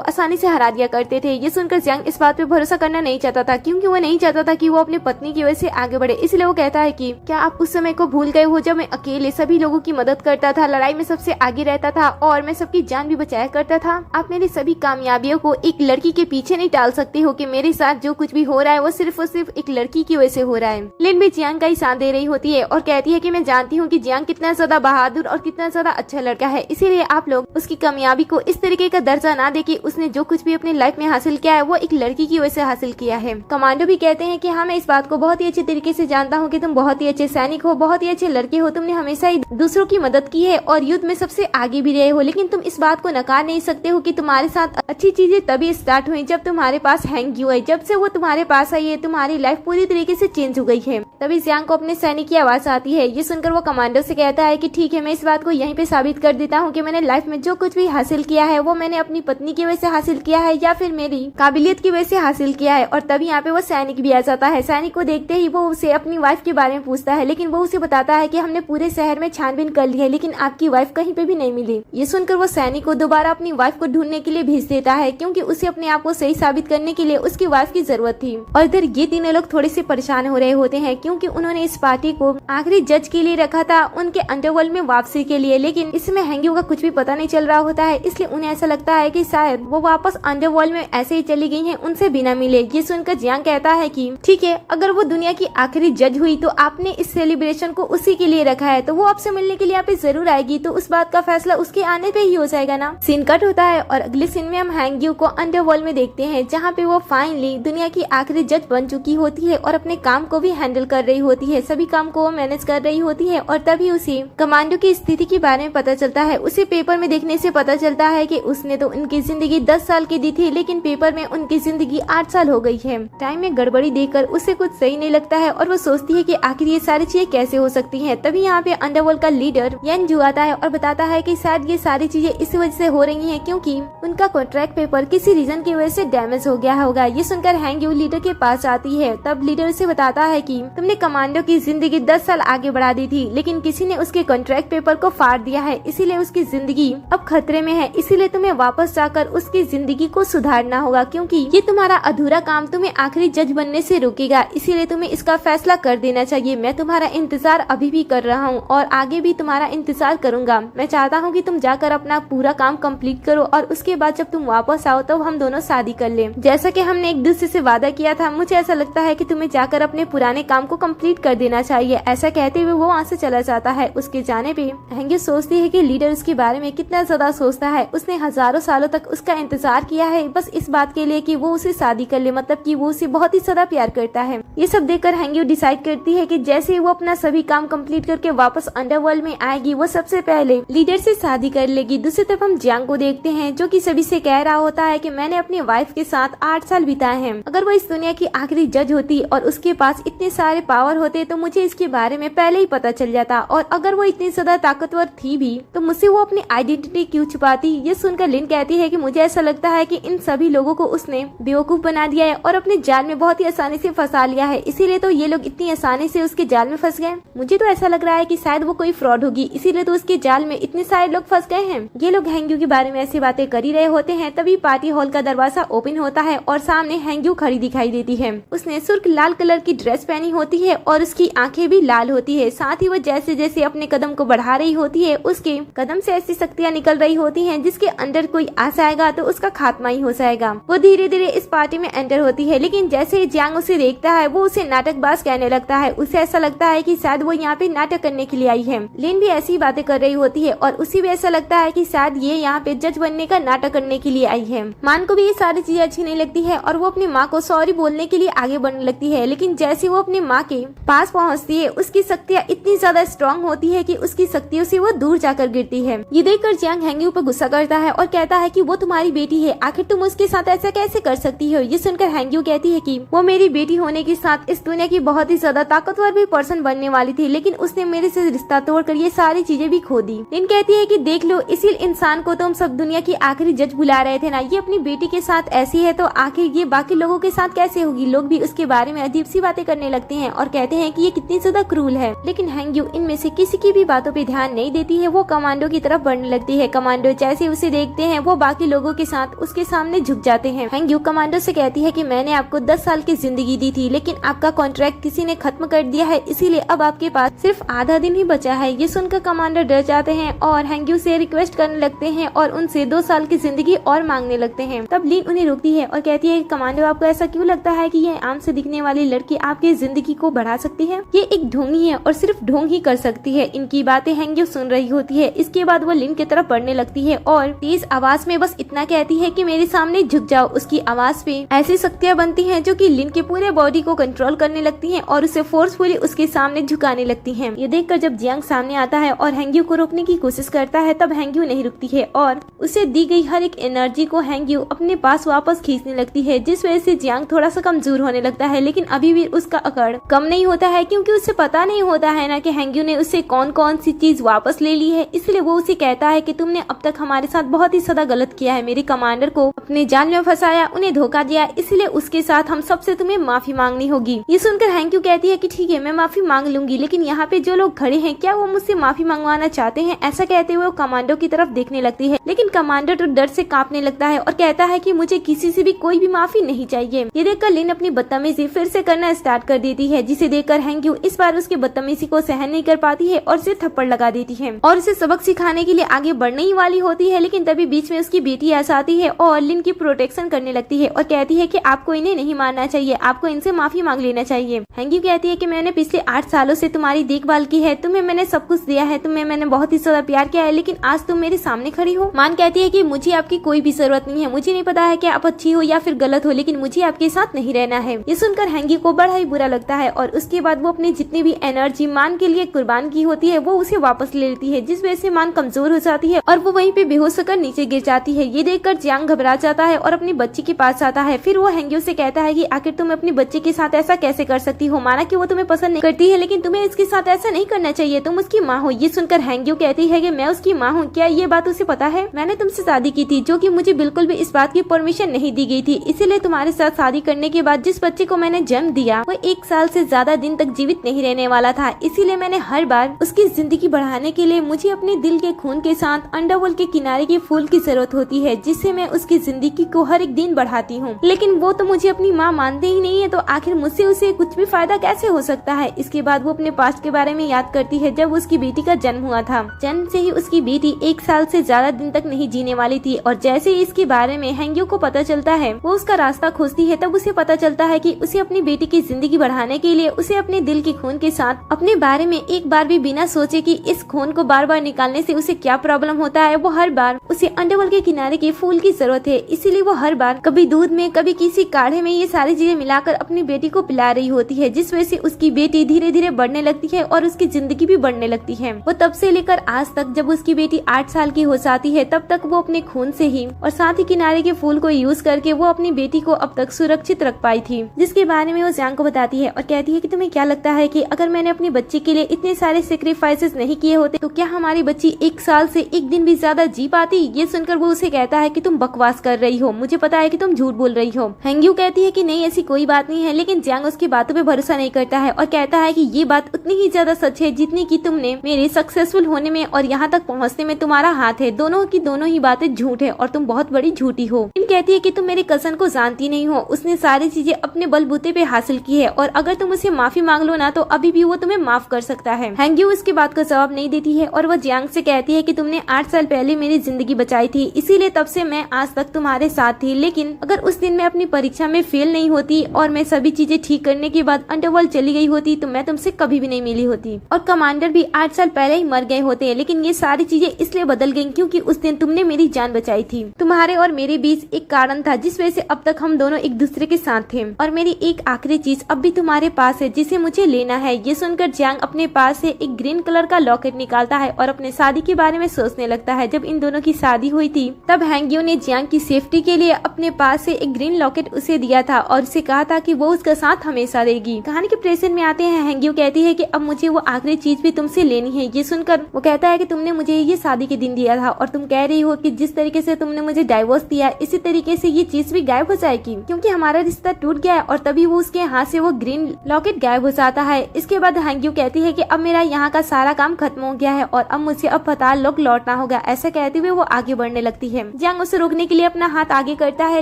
Speaker 1: आसानी से हरा दिया करते थे। ये सुनकर जियांग इस बात पे भरोसा करना नहीं चाहता था, क्योंकि वो नहीं चाहता था कि वो अपनी पत्नी की वजह से आगे बढ़े। इसलिए वो कहता है कि क्या आप उस समय को भूल गए हो जब मैं अकेले सभी लोगों की मदद करता था, लड़ाई में सबसे आगे रहता था और मैं सबकी जान भी बचाया करता था? आप मेरी सभी कामयाबियों को एक लड़की के पीछे नहीं टाल सकते हो कि मेरे साथ जो कुछ भी हो रहा है वो सिर्फ और सिर्फ एक लड़की की वजह से हो रहा है। लिन भी जियांग का ही साथ दे रही होती है और कहती है कि मैं जानती हूँ कि जियांग कितना ज्यादा बहादुर और कितना ज्यादा अच्छा लड़का है, इसीलिए आप लोग उसकी कामयाबी को इस तरीके का दर्जा ना दे कि उसने जो कुछ भी अपनी लाइफ में हासिल किया है वो एक लड़की की वजह से हासिल किया है। कमांडो भी कहते हैं कि हाँ, मैं इस बात को बहुत ही अच्छे तरीके से जानता हूँ कि तुम बहुत ही अच्छे सैनिक हो, बहुत ही अच्छे लड़के हो, तुमने हमेशा ही दूसरों की मदद की है और युद्ध में सबसे आगे भी रहे हो, लेकिन तुम इस बात को नकार नहीं सकते हो कि तुम्हारे साथ अच्छी चीजें तभी स्टार्ट हुई जब तुम्हारे पास हैंग्यू है। जब से वो तुम्हारे पास आई है तुम्हारी लाइफ पूरी तरीके से चेंज हो गई है। तभी जियांग को अपने सैनिक की आवाज आती है। ये सुनकर वो कमांडो से कहता है कि ठीक है, मैं इस बात को यहीं पे साबित कर देता हूँ कि मैंने लाइफ में जो कुछ भी हासिल किया है वो मैंने अपनी पत्नी की वजह से हासिल किया है या फिर मेरी काबिलियत की वजह से हासिल किया है। और तभी यहाँ पे वो सैनिक भी आ जाता है। सैनिक को देखते ही वो उसे अपनी वाइफ के बारे में पूछता है, लेकिन वो उसे बताता है कि हमने पूरे शहर में छानबीन कर ली है, लेकिन आपकी वाइफ कहीं पे भी नहीं मिली। ये सुनकर वो सैनिक को दोबारा अपनी वाइफ को ढूंढने के लिए भेज देता है, क्योंकि उसे अपने आप को सही साबित करने के लिए उसकी वाइफ की जरूरत थी। और इधर ये तीनों लोग थोड़े से परेशान हो रहे होते हैं, क्योंकि उन्होंने इस पार्टी को आखिरी जज के लिए रखा था, उनके अंडरवर्ल्ड में वापसी के लिए, लेकिन इसमें हैंग्यू का कुछ भी पता नहीं चल रहा होता है। इसलिए उन्हें ऐसा लगता है कि शायद वो वापस अंडरवर्ल्ड में ऐसे ही चली गई हैं, उनसे बिना मिले। ये सुनकर जियांग कहता है कि ठीक है, अगर वो दुनिया की आखिरी जज हुई तो आपने इस सेलिब्रेशन को उसी के लिए रखा है, तो वो आपसे मिलने के लिए यहाँ पे जरूर आएगी, तो उस बात का फैसला उसके आने पे ही हो जाएगा ना। सीन कट होता है और अगले सीन में हम हैंग्यू को अंडरवर्ल्ड में देखते हैं, जहाँ पे वो फाइनली दुनिया की आखिरी जज बन चुकी होती है और अपने काम को भी हैंडल कर रही होती है, सभी काम को वो मैनेज कर रही होती है। और तभी उसे कमांडो की स्थिति के बारे में पता चलता है। उसे पेपर में देखने से पता चलता है कि उसने तो उनकी जिंदगी 10 साल की दी थी, लेकिन पेपर में उनकी जिंदगी 8 साल हो गई है। टाइम में गड़बड़ी देखकर उसे कुछ सही नहीं लगता है और वो सोचती है कि आखिर ये सारी चीजें कैसे हो सकती हैं। तभी यहाँ पे अंडरवर्ल्ड का लीडर येन जू आता है और बताता है कि शायद ये सारी चीजें इस वजह से हो रही हैं क्योंकि उनका कॉन्ट्रैक्ट पेपर किसी रीजन की वजह से डैमेज हो गया होगा। ये सुनकर हैंग्यू लीडर के पास आती है। तब लीडर उसे बताता है कि तुमने कमांडो की जिंदगी 10 साल आगे बढ़ा दी थी, लेकिन किसी ने उसके कॉन्ट्रैक्ट पेपर को फाड़ दिया है, इसीलिए उसकी जिंदगी अब खतरे में है। इसीलिए तुम्हें वापस जाकर उसकी जिंदगी को सुधारना होगा, क्योंकि ये तुम्हारा अधूरा काम तुम्हें आखिरी जज बनने से रोकेगा। इसीलिए तुम्हें इसका फैसला कर देना चाहिए। मैं तुम्हारा इंतजार अभी भी कर रहा हूँ और आगे भी तुम्हारा इंतजार करूंगा। मैं चाहता हूँ कि तुम जाकर अपना पूरा काम कंप्लीट करो और उसके बाद जब तुम वापस आओ तो हम दोनों शादी कर ले, जैसा कि हमने एक दूसरे से वादा किया था। मुझे ऐसा लगता है कि तुम्हें जाकर अपने पुराने काम को कंप्लीट कर देना चाहिए। ऐसा कहते हुए वो वहाँ से चला जाता है। उसके जाने पे हैंग्यू सोचती है कि लीडर उसके बारे में कितना ज्यादा सोचता है। उसने हजारों सालों तक उसका इंतजार किया है बस इस बात के लिए कि वो उसे शादी कर ले, मतलब कि वो उसे बहुत ही ज्यादा प्यार करता है। ये सब देखकर हैंग्यू डिसाइड करती है कि जैसे वो अपना सभी काम कंप्लीट करके वापस अंडरवर्ल्ड में आएगी, वो सबसे पहले लीडर से शादी कर लेगी। दूसरी तरफ हम जियांग को देखते हैं, जो कि सभी से कह रहा होता है कि मैंने अपनी वाइफ के साथ 8 साल बिताए हैं। अगर वो इस दुनिया की आखिरी जज होती और उसके पास इतने सारे पावर होते तो मुझे इसके बारे में पहले ही पता चल जाता, और अगर वो इतनी ज्यादा ताकतवर थी भी तो मुझसे वो अपनी आइडेंटिटी क्यों छुपाती। ये सुनकर लिन कहती है कि मुझे ऐसा लगता है कि इन सभी लोगों को उसने बेवकूफ बना दिया है और अपने जाल में बहुत ही आसानी से फंसा लिया दिया है, इसीलिए तो ये लोग इतनी आसानी से उसके जाल में फंस गए। मुझे तो ऐसा लग रहा है कि शायद वो कोई फ्रॉड होगी, इसीलिए तो उसके जाल में इतने सारे लोग फंस गए हैं। ये लोग हैंग्यू के बारे में ऐसी बातें कर ही रहे होते हैं, तभी पार्टी हॉल का दरवाजा ओपन होता है और सामने हैंग्यू खड़ी दिखाई देती है। उसने सुर्ख लाल कलर की ड्रेस पहनी होती है और उसकी आंखें भी लाल होती है। साथ ही वो जैसे जैसे अपने कदम को बढ़ा रही होती है, उसके कदम से ऐसी शक्तियाँ निकल रही होती हैं जिसके अंदर कोई आ जाएगा तो उसका खात्मा ही हो जाएगा। वो धीरे धीरे इस पार्टी में एंटर होती है, लेकिन जैसे ही जियांग उसे देखता है वो उसे नाटकबाज कहने लगता है। उसे ऐसा लगता है कि शायद वो यहाँ पे नाटक करने के लिए आई है। लिन भी ऐसी बातें कर रही होती है और उसे भी ऐसा लगता है कि शायद ये यहाँ पे जज बनने का नाटक करने के लिए आई है। मान को भी ये सारी चीजें अच्छी नहीं लगती है और वो अपनी माँ को सॉरी बोलने के लिए आगे बढ़ने लगती है, लेकिन जैसे वो अपनी माँ के पास पहुँचती है उसकी शक्तियाँ इतनी ज्यादा स्ट्रॉन्ग होती है कि उसकी शक्तियों से वो दूर जाकर गिरती है। ये देखकर जियांग हैंग्यू पर गुस्सा करता है और कहता है कि वो तुम्हारी बेटी है, आखिर तुम उसके साथ ऐसा कैसे कर सकती हो। ये सुनकर हैंग्यू कहती है कि वो मेरी बेटी होने के साथ इस दुनिया की बहुत ही ज्यादा ताकतवर भी पर्सन बनने वाली थी, लेकिन उसने मेरे से रिश्ता तोड़कर ये सारी चीजें भी खो दी। लिन कहती है कि देख लो, इसी इंसान को तुम सब दुनिया की आखिरी जज बुला रहे थे ना, ये अपनी बेटी के साथ ऐसी है तो आखिर ये बाकी लोगों के साथ कैसे होगी। लोग भी उसके बारे में अजीब सी बातें करने लगते हैं और कहते हैं कि ये कितनी ज्यादा क्रूर है, लेकिन हैंग्यू इनमें से किसी की भी बातों पे ध्यान नहीं देती है। वो कमांडो की तरफ बढ़ने लगती है। कमांडो जैसे उसे देखते हैं वो बाकी लोगों के साथ उसके सामने झुक जाते हैं। हैंग्यू कमांडो से कहती है कि मैंने आपको 10 साल की जिंदगी दी थी, लेकिन आपका कॉन्ट्रैक्ट किसी ने खत्म कर दिया है, इसीलिए अब आपके पास सिर्फ आधा दिन ही बचा है। ये सुनकर कमांडर डर जाते हैं और हैंग्यू से रिक्वेस्ट करने लगते हैं और उनसे 2 साल की जिंदगी और मांगने लगते हैं। तब लिन उन्हें रोकती है और कहती है कि कमांडो, आपको ऐसा क्यों लगता है कि ये आम से दिखने वाली लड़की आपकी जिंदगी को बढ़ा सकती है। ये एक ढोंगी है और सिर्फ ढोंग ही कर सकती है। इनकी बातें हैंग्यू सुन रही होती है। इसके बाद वो लिन की तरफ बढ़ने लगती है और तेज आवाज में बस इतना कहती है कि मेरे सामने झुक जाओ। उसकी आवाज पे ऐसी शक्तियाँ बनती हैं जो कि लिन के पूरे बॉडी को कंट्रोल करने लगती हैं और उसे फोर्सफुली उसके सामने झुकाने लगती हैं। ये देखकर जब जियांग सामने आता है और हैंग्यू को रोकने की कोशिश करता है, तब हैंग्यू नहीं रुकती है और उसे दी गई हर एक एनर्जी को हैंग्यू अपने पास वापस खींचने लगती है, जिस वजह से जियांग थोड़ा सा कमजोर होने लगता है। लेकिन अभी भी उसका अकड़ कम नहीं होता है, क्योंकि उसे पता नहीं होता है ना कि हैंग्यू ने उससे कौन कौन सी चीज वापस ले ली है। इसलिए वो उसे कहता है कि तुमने अब तक हमारे साथ बहुत ही ज्यादा गलत किया है, मेरे कमांडर को अपने जाल में फंसाया, उन्हें धोखा दिया, इसलिए उसके साथ हम सबसे तुम्हें माफी मांगनी होगी। ये सुनकर हैंग्यू कहती है कि ठीक है, मैं माफी मांग लूंगी, लेकिन यहाँ पे जो लोग खड़े हैं क्या वो मुझसे माफी मंगवाना चाहते हैं। ऐसा कहते हुए वो कमांडो की तरफ देखने लगती है, लेकिन कमांडो तो डर से कांपने लगता है और कहता है कि मुझे किसी से भी कोई भी माफी नहीं चाहिए। ये देखकर लिन अपनी बदतमीजी फिर से करना स्टार्ट कर देती है, जिसे देखकर हैंग्यू इस बार उसकी बदतमीजी को सहन नहीं कर पाती है और उसे थप्पड़ लगा देती है और उसे सबक सिखाने के लिए आगे बढ़ने ही वाली होती है। लेकिन तभी बीच में उसकी बेटी आ जाती है और लिन की प्रोटेक्शन करने लगती है और कहती है कि आपको इन्हें नहीं मारना चाहिए, आपको इनसे माफी मांग लेना चाहिए। हैंग्यू कहती है कि मैंने पिछले 8 सालों से तुम्हारी देखभाल की है, तुम्हें मैंने सब कुछ दिया है, तुम्हें मैंने बहुत ही ज्यादा प्यार किया है, लेकिन आज तुम मेरे सामने खड़ी हो। मान कहती है कि मुझे आपकी कोई भी जरूरत नहीं है, मुझे नहीं पता है कि आप अच्छी हो या फिर गलत हो, लेकिन मुझे आपके साथ नहीं रहना है। ये सुनकर हैंग्यू को बड़ा ही बुरा लगता है और उसके बाद वो अपनी जितनी भी एनर्जी मान के लिए कुर्बान की होती है वो उसे वापस ले लेती है, जिस वजह से मान कमजोर हो जाती है और वो वहीं पे बेहोश होकर नीचे गिर जाती है। ये देखकर जियांग घबरा जाता है और अपनी बच्ची के पास आता है। फिर वो हैंग्यू से कहता है कि आखिर तुम अपनी बच्ची के साथ ऐसा कैसे कर सकती हो, माना कि वो तुम्हें पसंद नहीं करती है, लेकिन तुम्हें इसके साथ ऐसा नहीं करना चाहिए, तुम उसकी माँ हो। ये सुनकर हैंग्यू कहती है कि मैं उसकी माँ हूँ, क्या ये बात उसे पता है? मैंने तुमसे शादी की थी, जो कि मुझे बिल्कुल भी इस बात की परमिशन नहीं दी गई थी, इसीलिए तुम्हारे साथ शादी करने के बाद जिस बच्चे को मैंने जन्म दिया वो 1 साल से ज्यादा दिन तक जीवित नहीं रहने वाला था, इसीलिए मैंने हर बार उसकी जिंदगी बढ़ाने के लिए मुझे अपने दिल के खून के साथ अंडरवर्ल्ड के किनारे के फूल की जरूरत होती है, जिससे मैं उसकी जिंदगी को हर एक दिन बढ़ाती हूँ, लेकिन वो तो मुझे अपनी माँ मानते ही नहीं है, तो आखिर मुझसे उसे कुछ भी फायदा कैसे हो सकता है। इसके बाद वो अपने पास्ट के बारे में याद करती है, जब उसकी बेटी का जन्म हुआ था। जन्म से ही उसकी बेटी 1 साल से ज्यादा दिन तक नहीं जीने वाली थी और जैसे ही इसके बारे में हैंग्यू को पता चलता है वो उसका रास्ता खोजती है, तब उसे पता चलता है कि उसे अपनी बेटी की जिंदगी बढ़ाने के लिए उसे अपने दिल के खून के साथ अपने बारे में एक बार भी बिना सोचे कि इस खून को बार बार निकालने से उसे क्या प्रॉब्लम होता है, वो हर बार उसे अंडरवर्ल्ड के किनारे के फूल की जरूरत है, इसीलिए वो हर बार कभी दूध में कभी किसी काढ़े में ये सारी चीजें मिलाकर अपनी बेटी को पिला रही होती है, जिस वजह से उसकी बेटी धीरे धीरे बढ़ने लगती है और उसकी जिंदगी भी बढ़ने लगती है। वो तब से लेकर आज तक जब उसकी बेटी 8 साल की हो जाती है तब तक वो अपने खून से ही और साथ ही किनारे के फूल को यूज करके वो अपनी बेटी को अब तक सुरक्षित रख पाई थी, जिसके बारे में वो जियांग को बताती है और कहती है कि तुम्हें क्या लगता है कि अगर मैंने अपनी बच्ची के लिए इतने सारे सेक्रीफाइसेस नहीं किए होते तो क्या हमारी बच्ची 1 साल से 1 दिन भी ज्यादा जी पाती। ये सुनकर वो उसे कहता है कि तुम बकवास कर रही हो, मुझे पता है कि तुम झूठ बोल रही हो। हैंग्यू कहती है कि नहीं ऐसी कोई बात नहीं है, लेकिन लेकिन जियांग उसकी बातों पे भरोसा नहीं करता है और कहता है कि ये बात उतनी ही ज्यादा सच है जितनी कि तुमने मेरे सक्सेसफुल होने में और यहाँ तक पहुँचने में तुम्हारा हाथ है। दोनों की दोनों ही बातें झूठ है और तुम बहुत बड़ी झूठी हो। लिन कहती है कि तुम मेरे कजन को जानती नहीं हो, उसने सारी चीजें अपने बलबूते पे हासिल की है और अगर तुम उसे माफी मांग लो ना तो अभी भी वो तुम्हें माफ कर सकता है। हैंग्यू उसकी बात का जवाब नहीं देती है और वो जियांग से कहती है कि तुमने 8 साल पहले मेरी जिंदगी बचाई थी, इसीलिए तब से मैं आज तक तुम्हारे साथ थी। लेकिन अगर उस दिन मैं अपनी परीक्षा में फेल नहीं होती और मैं सभी चीजें ठीक करने के बाद अंडरवर्ल्ड चली गई होती तो मैं तुमसे कभी भी नहीं मिली होती और कमांडर भी 8 साल पहले ही मर गए होते हैं। लेकिन ये सारी चीजें इसलिए बदल गई क्योंकि उस दिन तुमने मेरी जान बचाई थी। तुम्हारे और मेरे बीच एक कारण था जिस वजह से अब तक हम दोनों एक दूसरे के साथ थे और मेरी एक आखिरी चीज अब भी तुम्हारे पास है जिसे मुझे लेना है। ये सुनकर जियांग अपने पास से एक ग्रीन कलर का लॉकेट निकालता है और अपने शादी के बारे में सोचने लगता है। जब इन दोनों की शादी हुई थी तब हैंग्यू ने जियांग की सेफ्टी के लिए अपने पास से एक ग्रीन लॉकेट उसे दिया था और उसे कहा था कि वो उसका साथ हमेशा देगी। कहानी के प्रेजेंट में आते हैं। हैंग्यू कहती है कि अब मुझे वो आखिरी चीज भी तुमसे लेनी है। ये सुनकर वो कहता है कि तुमने मुझे ये शादी के दिन दिया था और तुम कह रही हो कि जिस तरीके से तुमने मुझे डाइवोर्स दिया इसी तरीके से ये चीज भी गायब हो जाएगी क्योंकि हमारा रिश्ता टूट गया है। और तभी वो उसके हाथ से वो ग्रीन लॉकेट गायब हो जाता है। इसके बाद हैंग्यू कहती है कि अब मेरा यहाँ का सारा काम खत्म हो गया है और अब मुझे अब पताल लोग लौटना होगा। ऐसा कहते हुए वो आगे बढ़ने लगती है। जियांग उसे रोकने के लिए अपना हाथ आगे करता है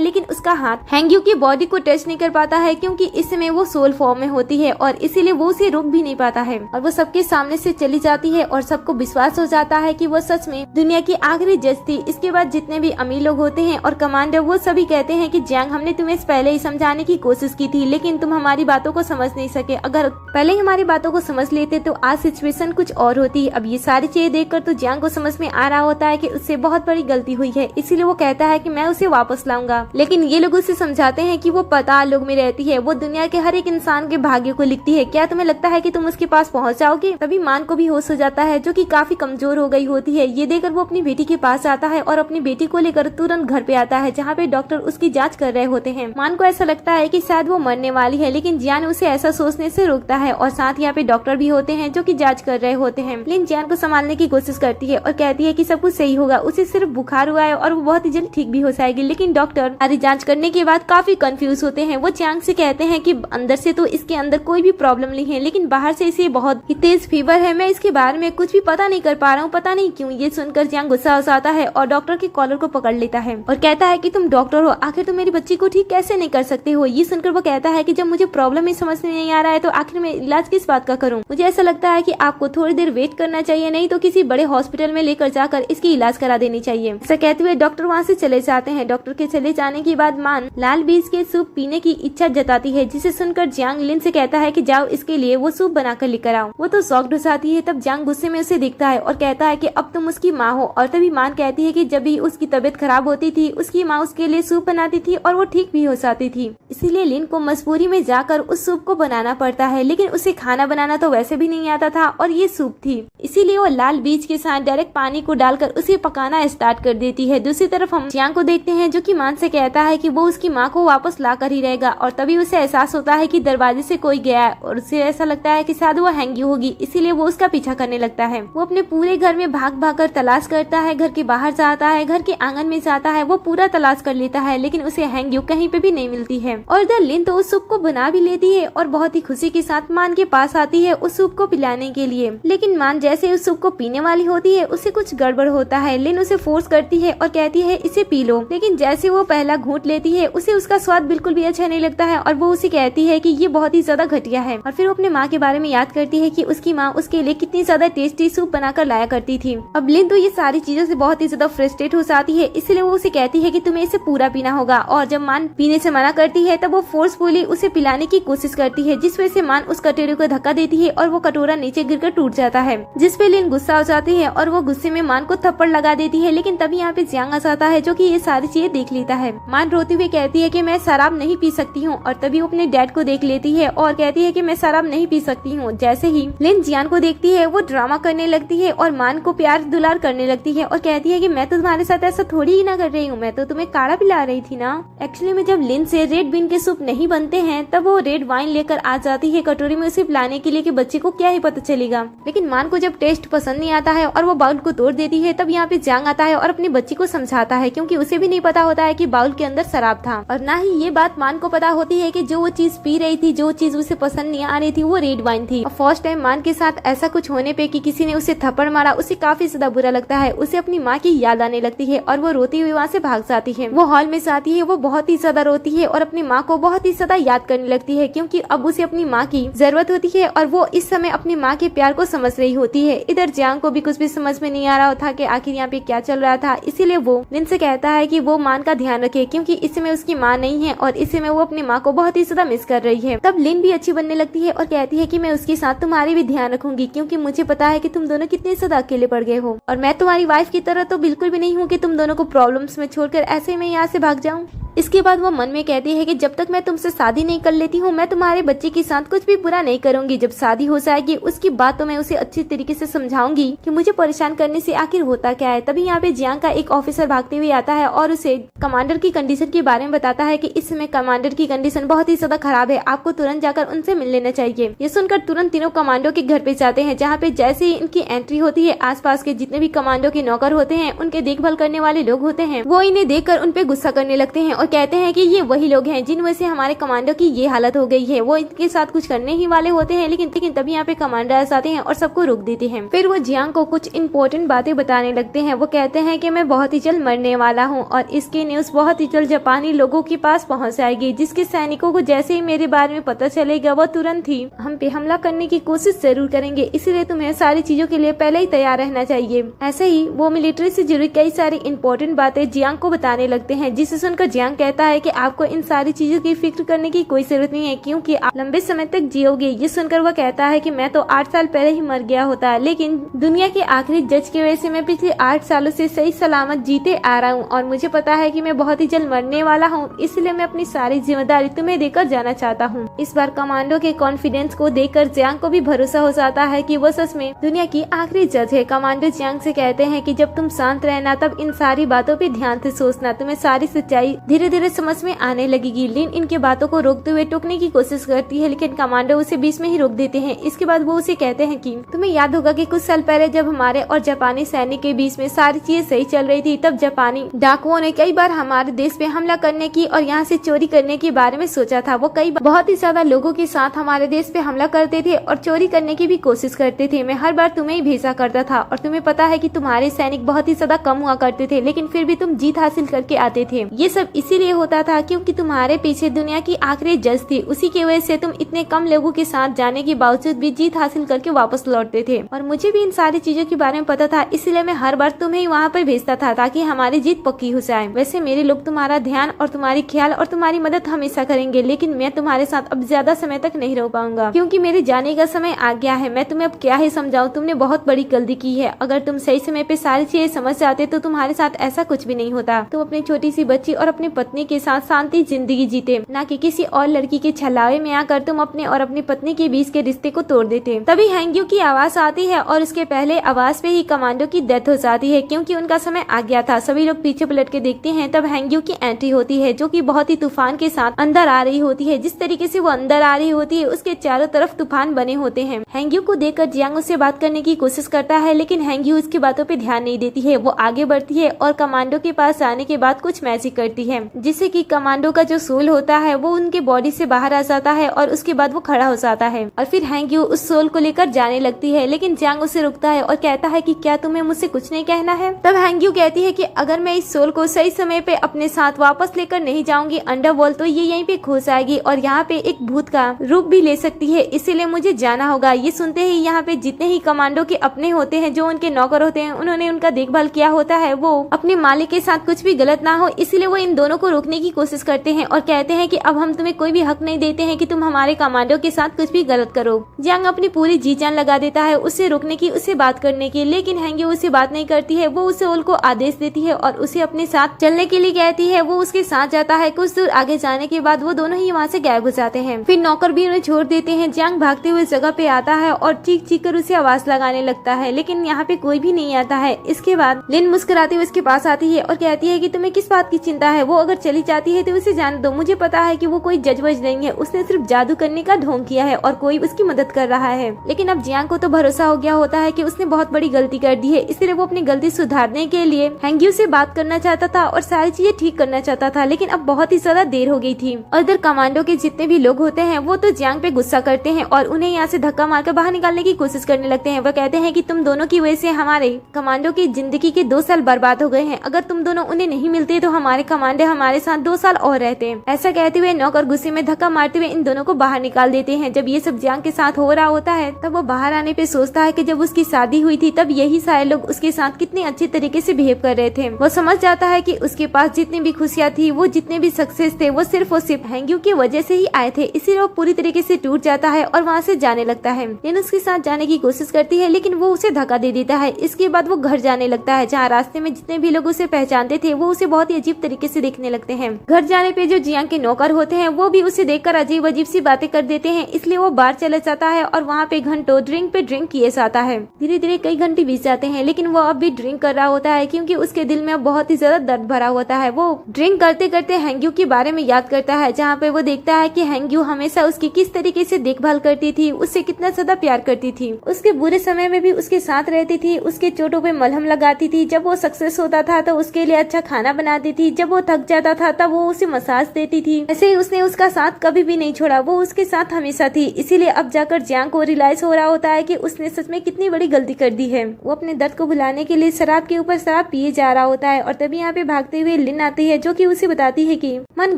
Speaker 1: लेकिन उसका हाथ हैंग्यू की बॉडी को टच नहीं कर पाता है क्योंकि इस समय वो सोल फॉर्म में होती है और इसीलिए वो उसे रोक भी नहीं पाता है और वो सबके सामने से चली जाती है और सबको विश्वास हो जाता है कि वो सच में दुनिया की आखिरी जज थी। इसके बाद जितने भी अमीर लोग होते हैं और कमांडर वो सभी कहते हैं कि जियांग हमने तुम्हें पहले ही समझाने की कोशिश की थी लेकिन तुम हमारी बातों को समझ नहीं सके। अगर पहले ही हमारी बातों को समझ लेते तो आज सिचुएशन कुछ और होती। अब ये सारी चीजें देखकर तो जियांग को समझ में आ रहा होता है कि उससे बहुत बड़ी गलती हुई है, इसीलिए वो कहता है कि मैं उसे वापस लाऊंगा। लेकिन ये लोग उसे समझाते हैं कि वो पताल लोक में रहती है, वो दुनिया के हर एक इंसान के भाग्य को लिखती है। क्या तुम्हें लगता है कि तुम उसके पास पहुंच जाओगे? तभी मान को भी होश हो जाता है जो कि काफी कमजोर हो गई होती है। ये देखकर वो अपनी बेटी के पास आता है और अपनी बेटी को लेकर तुरंत घर पे आता है जहाँ पे डॉक्टर उसकी जांच कर रहे होते हैं। मान को ऐसा लगता है कि शायद वो मरने वाली है लेकिन जियान उसे ऐसा सोचने से रोकता है और साथ यहाँ पे डॉक्टर भी होते हैं जो कि जांच कर रहे होते हैं। लिन जियान को संभालने की कोशिश करती है और कहती है कि सब कुछ सही होगा, उसे सिर्फ बुखार हुआ है और वो बहुत ही जल्द ठीक भी हो जाएगी। लेकिन डॉक्टर सारी जांच करने के बाद काफी कंफ्यूज होते हैं। वो जियांग से कहते हैं कि अंदर से तो इसके अंदर कोई भी प्रॉब्लम नहीं है लेकिन बाहर से इसे बहुत ही तेज फीवर है, मैं इसके बारे में कुछ भी पता नहीं कर पा रहा हूँ, पता नहीं क्यों। ये सुनकर जियांग गुस्सा हो जाता है और डॉक्टर के कॉलर को पकड़ लेता है और कहता है कि तुम डॉक्टर हो, आखिर तुम मेरी बच्ची को ठीक कैसे नहीं कर सकते हो। ये सुनकर वो कहता है कि जब मुझे प्रॉब्लम ही समझ में नहीं आ रहा है तो आखिर मैं इलाज किस बात का करूँ। मुझे ऐसा लगता है कि आपको थोड़ी देर वेट करना चाहिए, नहीं तो किसी बड़े हॉस्पिटल में लेकर जाकर इसकी इलाज करा देनी चाहिए। ऐसा कहते हुए डॉक्टर वहाँ से चले जाते हैं। डॉक्टर के चले जाने के बाद मान लाल बीज के सूप पीने की इच्छा जताती है, जिसे सुनकर जियांग लिन से कहता है कि जाओ इसके लिए वो सूप बनाकर लेकर आओ। वो तो शॉक्ड हो जाती है। तब जियांग गुस्से में उसे देखता है और कहता है कि अब तुम उसकी माँ हो। और तभी मान कहती है कि जब भी उसकी तबीयत खराब होती थी उसकी माँ उसके लिए सूप बनाती थी और वो ठीक भी हो जाती थी। इसीलिए लिन को मजबूरी में जाकर उस सूप को बनाना पड़ता है, लेकिन उसे खाना बनाना तो वैसे भी नहीं आता था और ये सूप थी, इसीलिए वो लाल बीज के साथ डायरेक्ट पानी को डालकर उसे पकाना स्टार्ट कर देती है। दूसरी तरफ हम जियांग को देखते हैं जो कि मान से कहता है कि वो उसकी माँ को वापस ला कर ही रहेगा और तभी उसे एहसास होता है कि दरवाजे से कोई गया है और उसे ऐसा लगता है कि शायद वो हैंगी होगी, इसीलिए वो उसका पीछा करने लगता है। वो अपने पूरे घर में भाग भाग कर तलाश करता है, घर के बाहर जाता है, घर के आंगन में जाता है, वो पूरा तलाश कर लेता है लेकिन उसे हैंग्यू कहीं पे भी नहीं मिलती है। और इधर लिन तो उस सूप को बना भी लेती है और बहुत ही खुशी के साथ मान के पास आती है उस सूप को पिलाने के लिए। लेकिन मान जैसे उस सूप को पीने वाली होती है उसे कुछ गड़बड़ होता है। लिन उसे फोर्स करती है और कहती है इसे पी लो, लेकिन जैसे वो पहला घूंट लेती है उसे उसका स्वाद बिल्कुल भी अच्छा नहीं लगता है और वो उसे कहती है कि ये बहुत ही ज्यादा घटिया है। और फिर वो अपने माँ के बारे में याद करती है कि उसकी माँ उसके लिए कितनी ज्यादा टेस्टी सूप बनाकर लाया करती थी। अब लिन तो ये सारी चीजों से बहुत ही ज्यादा फ्रस्ट्रेट हो जाती है, इसलिए वो उसे कहती है कि तुम्हें इसे पूरा पीना होगा। और जब मान पीने से मना करती है तब वो फोर्सफुली उसे पिलाने की कोशिश करती है, जिस वजह से मान उस कटोरे को धक्का देती है और वो कटोरा नीचे गिरकर टूट जाता है, जिस पे लिन गुस्सा हो जाती है और वो गुस्से में मान को थप्पड़ लगा देती है। लेकिन तभी यहाँ पे जियांग आ जाता है जो कि ये सारी चीजें देख लेता है। मान रोती हुई कहती है कि मैं शराब नहीं पी सकती हूँ और तभी वो अपने डैड को देख लेती है और कहती है कि मैं शराब नहीं पी सकती हूँ। जैसे ही लिन जियान को देखती है वो ड्रामा करने लगती है और मान को प्यार दुलार करने लगती है और कहती है कि मैं तो तुम्हारे साथ ऐसा थोड़ी ही ना कर रही हूँ, मैं तो तुम्हें काढ़ा पिला रही थी ना। एक्चुअली में जब लिन से रेड बीन के सूप नहीं बनते हैं तब वो रेड वाइन लेकर आ जाती है कटोरी में उसे पिलाने के लिए कि बच्चे को क्या ही पता चलेगा। लेकिन मान को जब टेस्ट पसंद नहीं आता है और वो बाउल को तोड़ देती है तब यहाँ पे जियांग आता है और अपनी बच्ची को समझाता है, क्योंकि उसे भी नहीं पता होता है कि बाउल के अंदर शराब था और ना ही ये बात मान को पता होती है कि जो वो चीज पी रही थी, जो चीज उसे पसंद नहीं आ रही थी, वो रेड वाइन थी। फर्स्ट टाइम मान के साथ ऐसा कुछ होने पे कि किसी ने उसे थप्पड़ मारा, उसे काफी ज्यादा बुरा लगता है। उसे अपनी माँ की याद आने लगती है और वो रोती हुई वहाँ से भाग जाती है। वो हॉल में जाती है, वो बहुत ही ज्यादा रोती है और अपनी माँ को बहुत ही ज्यादा याद करने लगती है, क्योंकि अब उसे अपनी माँ की जरूरत होती है और वो इस समय अपनी माँ के प्यार को समझ रही होती है। इधर जियांग को भी कुछ भी समझ में नहीं आ रहा था कि आखिर यहाँ पे क्या चल रहा था, इसीलिए वो लिन से कहता है कि वो मान का ध्यान रखे, क्योंकि इस समय उसकी माँ नहीं है और इस समय वो अपनी माँ को बहुत ही ज्यादा मिस कर रही है। तब लिन भी अच्छी बनने लगती है और कहती है कि मैं उसके साथ तुम्हारी भी ध्यान रखूंगी, क्योंकि मुझे पता है कि तुम दोनों कितने ज्यादा अकेले पड़ गए हो और मैं तुम्हारी वाइफ की तरह तो बिल्कुल भी नहीं हूँ कि तुम दोनों को प्रॉब्लम्स में छोड़कर ऐसे में यहाँ से भाग जाऊँ। इसके बाद वो मन में कहती है कि जब तक मैं तुमसे शादी नहीं कर लेती हूँ, मैं तुम्हारे बच्चे के साथ कुछ भी बुरा नहीं करूंगी। जब शादी हो जाएगी उसकी बात तो मैं उसे अच्छी तरीके से समझाऊंगी कि मुझे परेशान करने से आखिर होता क्या है। तभी यहाँ पे जियांग का एक ऑफिसर भागते हुए आता है और उसे कमांडर की कंडीशन के बारे में बताता है कि इस समय कमांडर की कंडीशन बहुत ही ज्यादा खराब है, आपको तुरंत जाकर उनसे मिल लेना चाहिए। ये सुनकर तुरंत तीनों कमांडो के घर पे जाते हैं, जहाँ पे जैसे ही इनकी एंट्री होती है, आसपास के जितने भी कमांडो के नौकर होते हैं, उनके देखभाल करने वाले लोग होते हैं, वो इन्हें देखकर उन पे गुस्सा करने लगते हैं और कहते हैं कि ये वही लोग हैं जिन वजह से हमारे कमांडो की ये हालत हो गई है। वो इनके साथ कुछ करने ही वाले होते हैं, लेकिन तभी यहाँ पे कमांडर्स आते हैं और सबको रोक देते हैं। फिर वो जियांग को कुछ इंपॉर्टेंट बातें बताने लगते हैं। वो कहते हैं कि मैं बहुत ही जल्द मरने वाला हूँ और इसकी न्यूज बहुत ही जल्द जापानी लोगों के पास पहुँच जाएगी, जिसके सैनिकों को जैसे ही मेरे बारे में पता चलेगा वो तुरंत ही हम पे हमला करने की कोशिश जरूर करेंगे, इसलिए तुम्हें सारी चीजों के लिए पहले ही तैयार रहना चाहिए। ऐसे ही वो मिलिट्री से जुड़ी कई सारी इंपॉर्टेंट बातें जियांग को बताने लगते हैं, जिसे सुनकर जियांग कहता है कि आपको इन सारी चीजों की फिक्र करने की कोई जरूरत नहीं है, क्योंकि आप लंबे समय तक जियोगे। ये सुनकर वह कहता है कि मैं तो 8 साल पहले ही मर गया होता, लेकिन दुनिया के आखिरी जज की वजह से मैं पिछले 8 सालों से सही सलामत जीते आ रहा हूँ और मुझे पता है कि मैं बहुत ही जल्द मरने वाला हूँ, इसलिए मैं अपनी सारी जिम्मेदारी तुम्हें देकर जाना चाहता हूँ। इस बार कमांडो के कॉन्फिडेंस को देखकर जियांग को भी भरोसा हो जाता है कि वो सच में दुनिया की आखिरी जज है। कमांडो जियांग से कहते हैं कि जब तुम शांत रहना, तब इन सारी बातों पे ध्यान से सोचना, तुम्हें सारी सच्चाई धीरे धीरे समझ में आने लगेगी। लिन इनके बातों को रोकते हुए टोकने की कोशिश करती है, लेकिन कमांडो उसे बीच में ही रोक देते हैं। इसके बाद वो उसे कहते हैं कि तुम्हें याद होगा कि कुछ साल पहले जब हमारे और जापानी सैनिक के बीच में सारी चीजें सही चल रही थी, तब जापानी डाकुओं ने कई बार हमारे देश पे हमला करने की और यहाँ से चोरी करने के बारे में सोचा था। वो कई बहुत ही ज्यादा लोगों के साथ हमारे देश पे हमला करते थे और चोरी करने की भी कोशिश करते थे। मैं हर बार तुम्हें ही भेजा करता था और तुम्हें पता है कि तुम्हारे सैनिक बहुत ही ज्यादा कम हुआ करते थे, लेकिन फिर भी तुम जीत हासिल करके आते थे। ये सब इसीलिए होता था क्योंकि तुम्हारे पीछे दुनिया की आखिरी जज थी, उसी की वजह से तुम इतने कम लोगों के साथ जाने के बावजूद भी जीत हासिल करके वापस लौटते थे। और मुझे भी इन सारी चीजों के बारे में पता था, इसलिए मैं हर बार तुम्हें वहाँ पर भेजता था ताकि हमारी जीत पक्की हो जाए। वैसे मेरे लोग तुम्हारा ध्यान और तुम्हारी ख्याल और तुम्हारी मदद हमेशा करेंगे, लेकिन मैं तुम्हारे साथ अब ज्यादा समय तक नहीं रह पाऊंगा क्योंकि मेरे जाने का समय आ गया है। मैं तुम्हें अब क्या ही समझाऊं, तुमने बहुत बड़ी गलती की है। अगर तुम सही समय पे सारी चीजें समझ जाते तो तुम्हारे साथ ऐसा कुछ भी नहीं होता। तुम अपनी छोटी सी बच्ची और अपनी पत्नी के साथ शांति जिंदगी जीते, ना कि किसी और लड़की के छलावे में आकर तुम अपने और अपनी पत्नी के बीच के रिश्ते को तोड़ देते। तभी हैंग्यू की आवाज आती है और उसके पहले आवाज पे ही कमांडो की डेथ हो जाती है क्योंकि उनका समय आ गया था। सभी लोग पीछे पलट के देखते हैं, तब हैंग्यू की एंट्री होती है जो कि बहुत ही तूफान के साथ अंदर आ रही होती है। जिस तरीके से वो अंदर आ रही होती है उसके चारों तरफ तूफान बने होते हैं। हैंग्यू को देखकर जियांग उससे बात करने की कोशिश करता है, लेकिन हैंग्यू उसकी बातों पे ध्यान नहीं देती है। वो आगे बढ़ती है और कमांडो के पास आने के बाद कुछ मैजिक करती है, जिससे कि कमांडो का जो सोल होता है वो उनके बॉडी से बाहर आ जाता है और उसके बाद वो खड़ा हो जाता है और फिर हैंग्यू उस सोल को लेकर जाने लगती है, लेकिन जियांग उसे रुकता है और कहता है कि क्या तुम्हें मुझसे कुछ नहीं कहना है। तब हैंग्यू कहती है कि अगर मैं इस सोल को सही समय पे अपने साथ वापस लेकर नहीं जाऊंगी अंडरवर्ल्ड, तो ये यहीं पे खो जाएगी और यहाँ पे एक भूत का रूप भी ले सकती है, इसीलिए मुझे जाना होगा। ये सुनते ही यहाँ पे जितने ही कमांडो के अपने होते हैं, जो उनके नौकर होते हैं, उन्होंने उनका देखभाल किया होता है, वो अपने मालिक के साथ कुछ भी गलत ना हो इसलिए वो इन दोनों को रोकने की कोशिश करते हैं और कहते हैं कि अब हम तुम्हें कोई भी हक नहीं देते हैं कि तुम हमारे कमांडो के साथ कुछ भी गलत करो। जियांग अपनी पूरी जी जान लगा देता है उसे रोकने की, उसे बात करने की, लेकिन हैंग्यू उसे बात नहीं करती है। वो उसे सोल को आदेश देती है और उसे अपने साथ चलने के लिए कहती है। वो उसके साथ जाता है। कुछ दूर आगे जाने के बाद वो दोनों ही वहाँ से गायब हो जाते हैं। फिर नौकर भी उन्हें छोड़ देते हैं। जियांग भागते हुए जगह पे आता है और चीख चीख कर उसे आवाज लगाने लगता है, लेकिन यहाँ पे कोई भी नहीं आता है। इसके बाद लिन मुस्कुराते हुए उसके पास आती है और कहती है कि तुम्हें किस बात की चिंता है। वो अगर चली जाती है तो उसे जाने दो, मुझे पता है कि वो कोई जज वज नहीं है, उसने सिर्फ जादू करने का ढोंग किया है और कोई उसकी मदद कर रहा है। लेकिन अब जियांग को तो भरोसा हो गया होता है कि उसने बहुत बड़ी गलती कर दी है, इसलिए वो अपनी गलती सुधारने के लिए हैंग्यू से बात करना चाहता था और सारी चीजें ठीक करना चाहता था। लेकिन अब बहुत ही ज्यादा देर हो गई थी और इधर कमांडो के जितने भी लोग होते हैं वो तो जियांग पे गुस्सा करते हैं और उन्हें यहाँ से धक्का मारकर बाहर निकालने की कोशिश करने लगते हैं। वो कहते हैं कि तुम दोनों की वजह से हमारे कमांडो की जिंदगी के 2 साल बर्बाद हो गए हैं, अगर तुम दोनों उन्हें नहीं मिलते तो हमारे कमांडो हमारे साथ 2 साल और रहते। ऐसा कहते हुए नौकर गुस्से में धक्का मारते हुए इन दोनों को बाहर निकाल देते हैं। जब ये सब जियांग के साथ हो रहा होता है तब वो बाहर आने पे सोचता है कि जब उसकी शादी हुई थी तब यही सारे लोग उसके साथ कितने अच्छे तरीके से बिहेव कर रहे थे। वो समझ जाता है कि उसके पास जितनी भी खुशियाँ थी, वो जितने भी सक्सेस थे, वो सिर्फ और सिर्फ हैंग्यू की वजह से ही आए थे। इसीलिए वो पूरी तरीके से टूट जाता है और वहाँ से जाने लगता है। लिन उसके साथ जाने की कोशिश करती है लेकिन वो उसे धक्का दे देता है। इसके बाद वो घर जाने लगता है जहाँ रास्ते में जितने भी लोग उसे पहचानते थे वो उसे बहुत ही अजीब तरीके से देखने लगते हैं। घर जाने पे जो जियांग के नौकर होते हैं वो भी उसे देखकर अजीब अजीब सी बातें कर देते हैं, इसलिए वो बाहर चला जाता है और वहाँ पे घंटों ड्रिंक पे ड्रिंक किए जाता है। धीरे धीरे कई घंटे बीत जाते हैं लेकिन वो अब भी ड्रिंक कर रहा होता है क्योंकि उसके दिल में अब बहुत ही ज्यादा दर्द भरा होता है। वो ड्रिंक करते करते हैंग्यू के बारे में याद करता है, जहाँ पे वो देखता है कि हैंग्यू हमेशा उसकी किस तरीके से देखभाल करती थी, उससे कितना ज्यादा प्यार करती थी, उसके बुरे समय में भी उसके साथ रहती थी, उसके चोटों पे मलहम लगाती थी, जब वो सक्सेस होता था तो उसके लिए अच्छा खाना बनाती थी, जब वो थक जाता था तब वो उसे मसाज देती थी। ऐसे ही उसने उसका साथ कभी भी नहीं छोड़ा, वो उसके साथ हमेशा थी। इसीलिए अब जाकर जियांग को रियलाइज हो रहा होता है कि उसने सच में कितनी बड़ी गलती कर दी है। वो अपने दर्द को भुलाने के लिए शराब के ऊपर शराब पिए जा रहा होता है और तभी यहाँ पे भागते हुए लिन आती है जो कि उसे बताती है कि मन